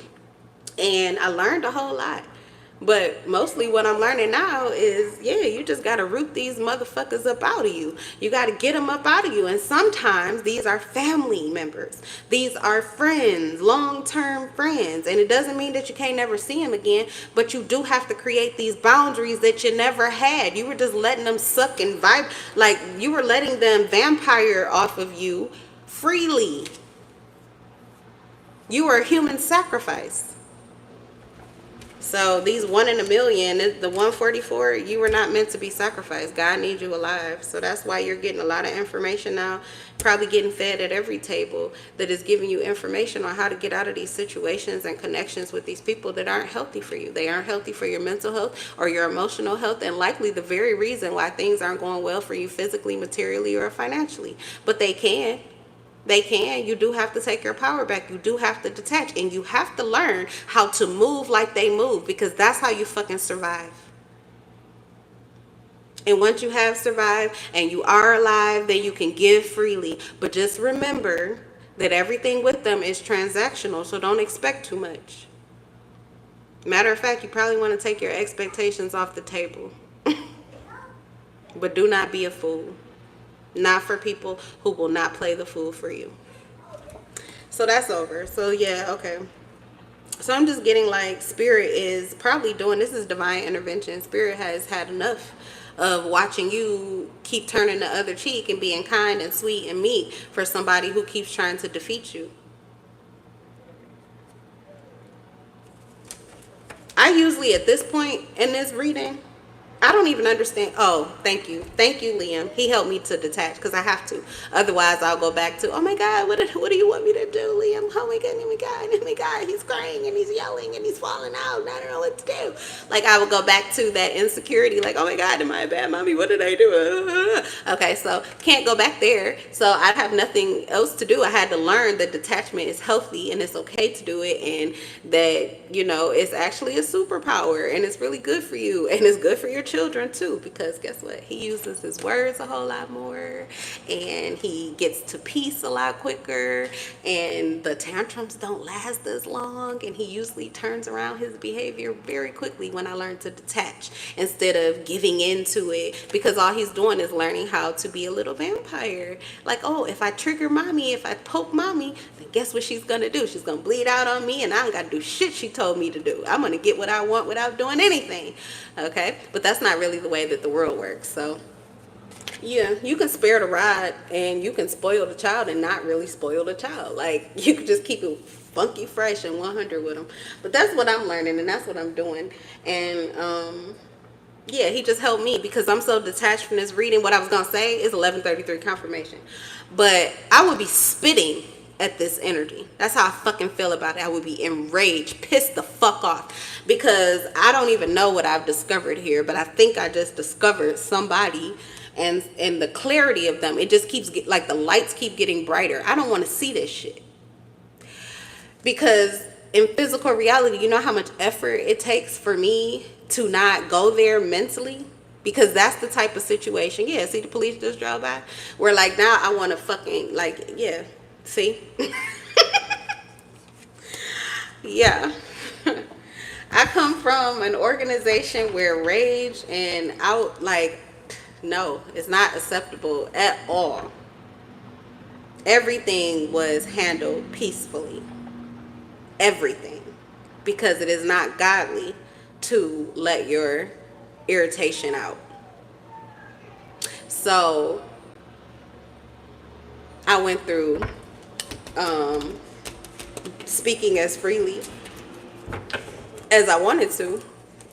And I learned a whole lot. But mostly what I'm learning now is, you just got to root these motherfuckers up out of you. You got to get them up out of you. And sometimes these are family members. These are friends, long-term friends. And it doesn't mean that you can't never see them again, but you do have to create these boundaries that you never had. You were just letting them suck and vibe. Like you were letting them vampire off of you freely. You were a human sacrifice. So these 1 in a million, the 144, you were not meant to be sacrificed. God needs you alive. So that's why you're getting a lot of information now, probably getting fed at every table that is giving you information on how to get out of these situations and connections with these people that aren't healthy for you. They aren't healthy for your mental health or your emotional health, and likely the very reason why things aren't going well for you physically, materially, or financially. But they can. You do have to take your power back. You do have to detach, and you have to learn how to move like they move, because that's how you fucking survive. And once you have survived and you are alive, then you can give freely. But just remember that everything with them is transactional, so don't expect too much. Matter of fact, you probably want to take your expectations off the table. But do not be a fool. Not for people who will not play the fool for you. So that's over. So okay. So I'm just getting like Spirit is probably doing, this is divine intervention. Spirit has had enough of watching you keep turning the other cheek and being kind and sweet and meek for somebody who keeps trying to defeat you. I usually at this point in this reading, I don't even understand. Oh, thank you. Thank you, Liam. He helped me to detach because I have to. Otherwise, I'll go back to, oh my God, what do you want me to do, Liam? Oh my God, oh my God, oh my God. He's crying and he's yelling and he's falling out and I don't know what to do. Like, I would go back to that insecurity. Like, oh my God, am I a bad mommy? What did I do? Okay, so can't go back there. So I have nothing else to do. I had to learn that detachment is healthy and it's okay to do it, and that, you know, it's actually a superpower and it's really good for you and it's good for your children too, because guess what, he uses his words a whole lot more and he gets to peace a lot quicker, and the tantrums don't last as long, and he usually turns around his behavior very quickly when I learn to detach instead of giving into it, because all he's doing is learning how to be a little vampire. Like, oh, if I trigger mommy, if I poke mommy, then guess what she's gonna do? She's gonna bleed out on me and I don't gotta do shit she told me to do. I'm gonna get what I want without doing anything. Okay, but that's not really the way that the world works. So yeah, you can spare the rod and you can spoil the child and not really spoil the child. Like, you could just keep it funky fresh and 100 with them. But that's what I'm learning and that's what I'm doing. And yeah, he just helped me because I'm so detached from this reading. What I was gonna say is 11:33 confirmation, but I would be spitting at this energy. That's how I fucking feel about it. I would be enraged, pissed the fuck off, because I don't even know what I've discovered here, but I think I just discovered somebody, and the clarity of them, it just keeps like the lights keep getting brighter. I don't want to see this shit, because in physical reality, you know how much effort it takes for me to not go there mentally, because that's the type of situation. Yeah, see, the police just drove by, where like now I want to fucking, like, yeah, see. Yeah. I come from an organization where rage and out, like, no, it's not acceptable at all. Everything was handled peacefully. Everything. Because it is not godly to let your irritation out. So I went through speaking as freely as I wanted to,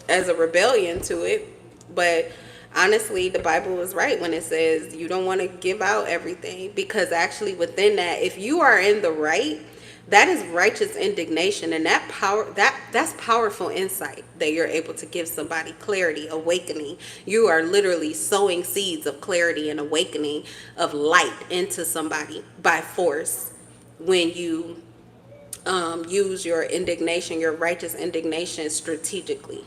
as a rebellion to it. But honestly, the Bible is right when it says you don't want to give out everything, because actually within that, if you are in the right, that is righteous indignation, and that power, that's powerful insight that you're able to give somebody, clarity, awakening. You are literally sowing seeds of clarity and awakening of light into somebody by force when you use your indignation, your righteous indignation, strategically.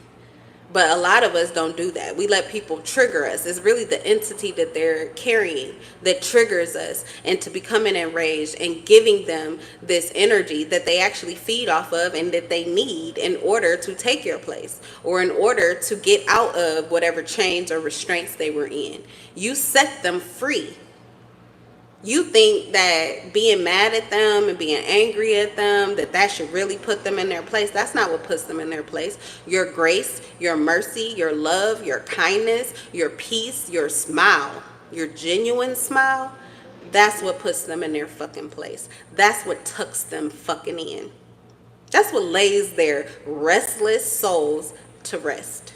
But a lot of us don't do that. We let people trigger us. It's really the entity that they're carrying that triggers us into becoming enraged and giving them this energy that they actually feed off of and that they need in order to take your place, or in order to get out of whatever chains or restraints they were in. You set them free. You think that being mad at them and being angry at them, that should really put them in their place. That's not what puts them in their place. Your grace, your mercy, your love, your kindness, your peace, your smile, your genuine smile, that's what puts them in their fucking place. That's what tucks them fucking in. That's what lays their restless souls to rest.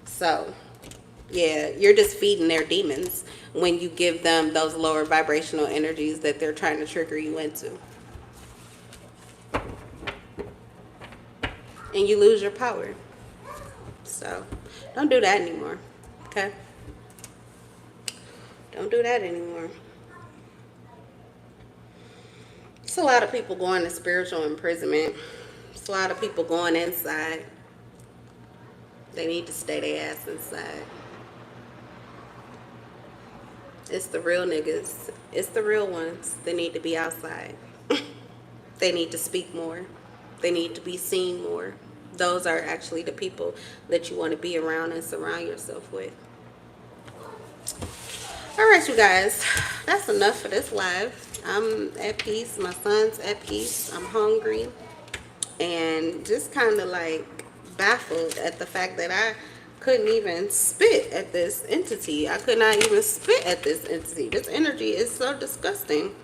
So yeah, you're just feeding their demons when you give them those lower vibrational energies that they're trying to trigger you into. And you lose your power. So don't do that anymore. Okay? Don't do that anymore. It's a lot of people going to spiritual imprisonment. It's a lot of people going inside. They need to stay their ass inside. It's the real niggas. It's the real ones. They need to be outside. They need to speak more. They need to be seen more. Those are actually the people that you want to be around and surround yourself with. All right, you guys. That's enough for this live. I'm at peace. My son's at peace. I'm hungry. And just kind of like baffled at the fact that I couldn't even spit at this entity. I could not even spit at this entity. This energy is so disgusting.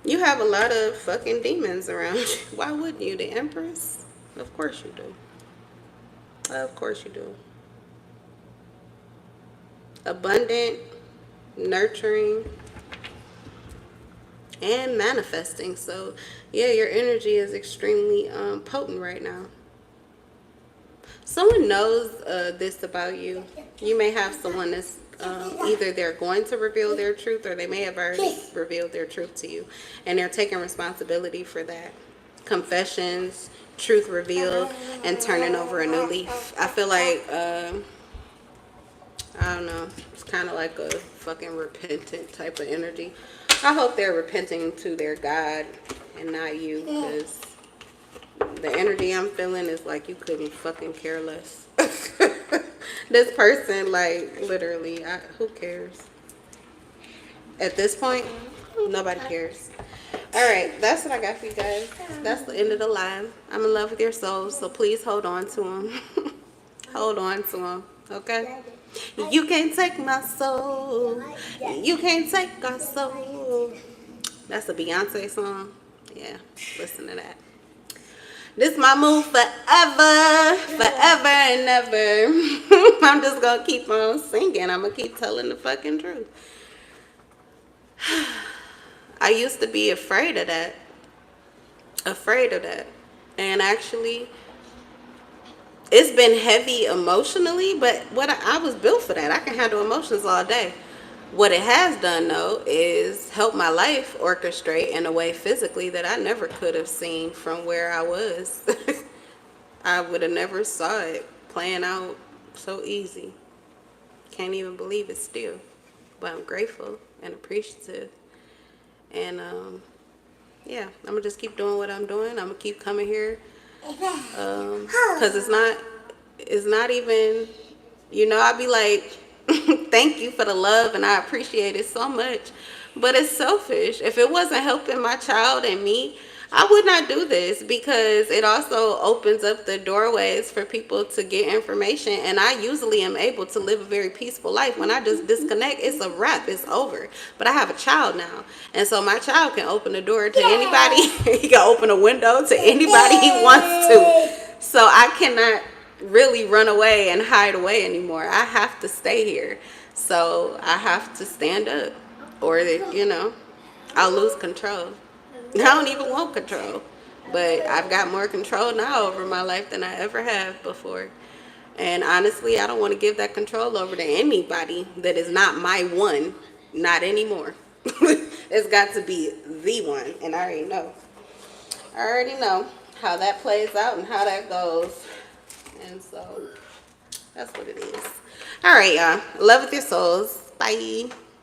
You have a lot of fucking demons around you. Why wouldn't you? The Empress? Of course you do. Of course you do. abundant, nurturing, and manifesting. So yeah, your energy is extremely potent right now. Someone knows this about you. You may have someone that's either they're going to reveal their truth or they may have already revealed their truth to you, and they're taking responsibility for that. Confessions, truth revealed, and turning over a new leaf. I feel like I don't know. It's kind of like a fucking repentant type of energy. I hope they're repenting to their God and not you, because the energy I'm feeling is like you couldn't fucking care less. This person, like, literally, who cares? At this point, nobody cares. All right, that's what I got for you guys. That's the end of the line. I'm in love with your souls, so please hold on to them. Hold on to them, okay? You can't take my soul. You can't take our soul. That's a Beyonce song. Yeah, listen to that. This my move forever, forever and ever. I'm just gonna keep on singing. I'm gonna keep telling the fucking truth. I used to be afraid of that. Afraid of that. And actually, it's been heavy emotionally, but I was built for that. I can handle emotions all day. What it has done, though, is help my life orchestrate in a way physically that I never could have seen from where I was. I would have never saw it playing out so easy. Can't even believe it still. But I'm grateful and appreciative. And, yeah, I'm going to just keep doing what I'm doing. I'm going to keep coming here. Because it's not even, I'd be like, thank you for the love and I appreciate it so much, but it's selfish. If it wasn't helping my child and me, I would not do this, because it also opens up the doorways for people to get information, and I usually am able to live a very peaceful life. When I just disconnect, it's a wrap, it's over. But I have a child now, and so my child can open the door to anybody. He can open a window to anybody he wants to. So I cannot really run away and hide away anymore. I have to stay here. So I have to stand up, or I'll lose control. I don't even want control, but I've got more control now over my life than I ever have before. And honestly, I don't want to give that control over to anybody that is not my one. Not anymore. It's got to be the one, and I already know how that plays out and how that goes. And so that's what it is. All right, y'all. Love with your souls. Bye.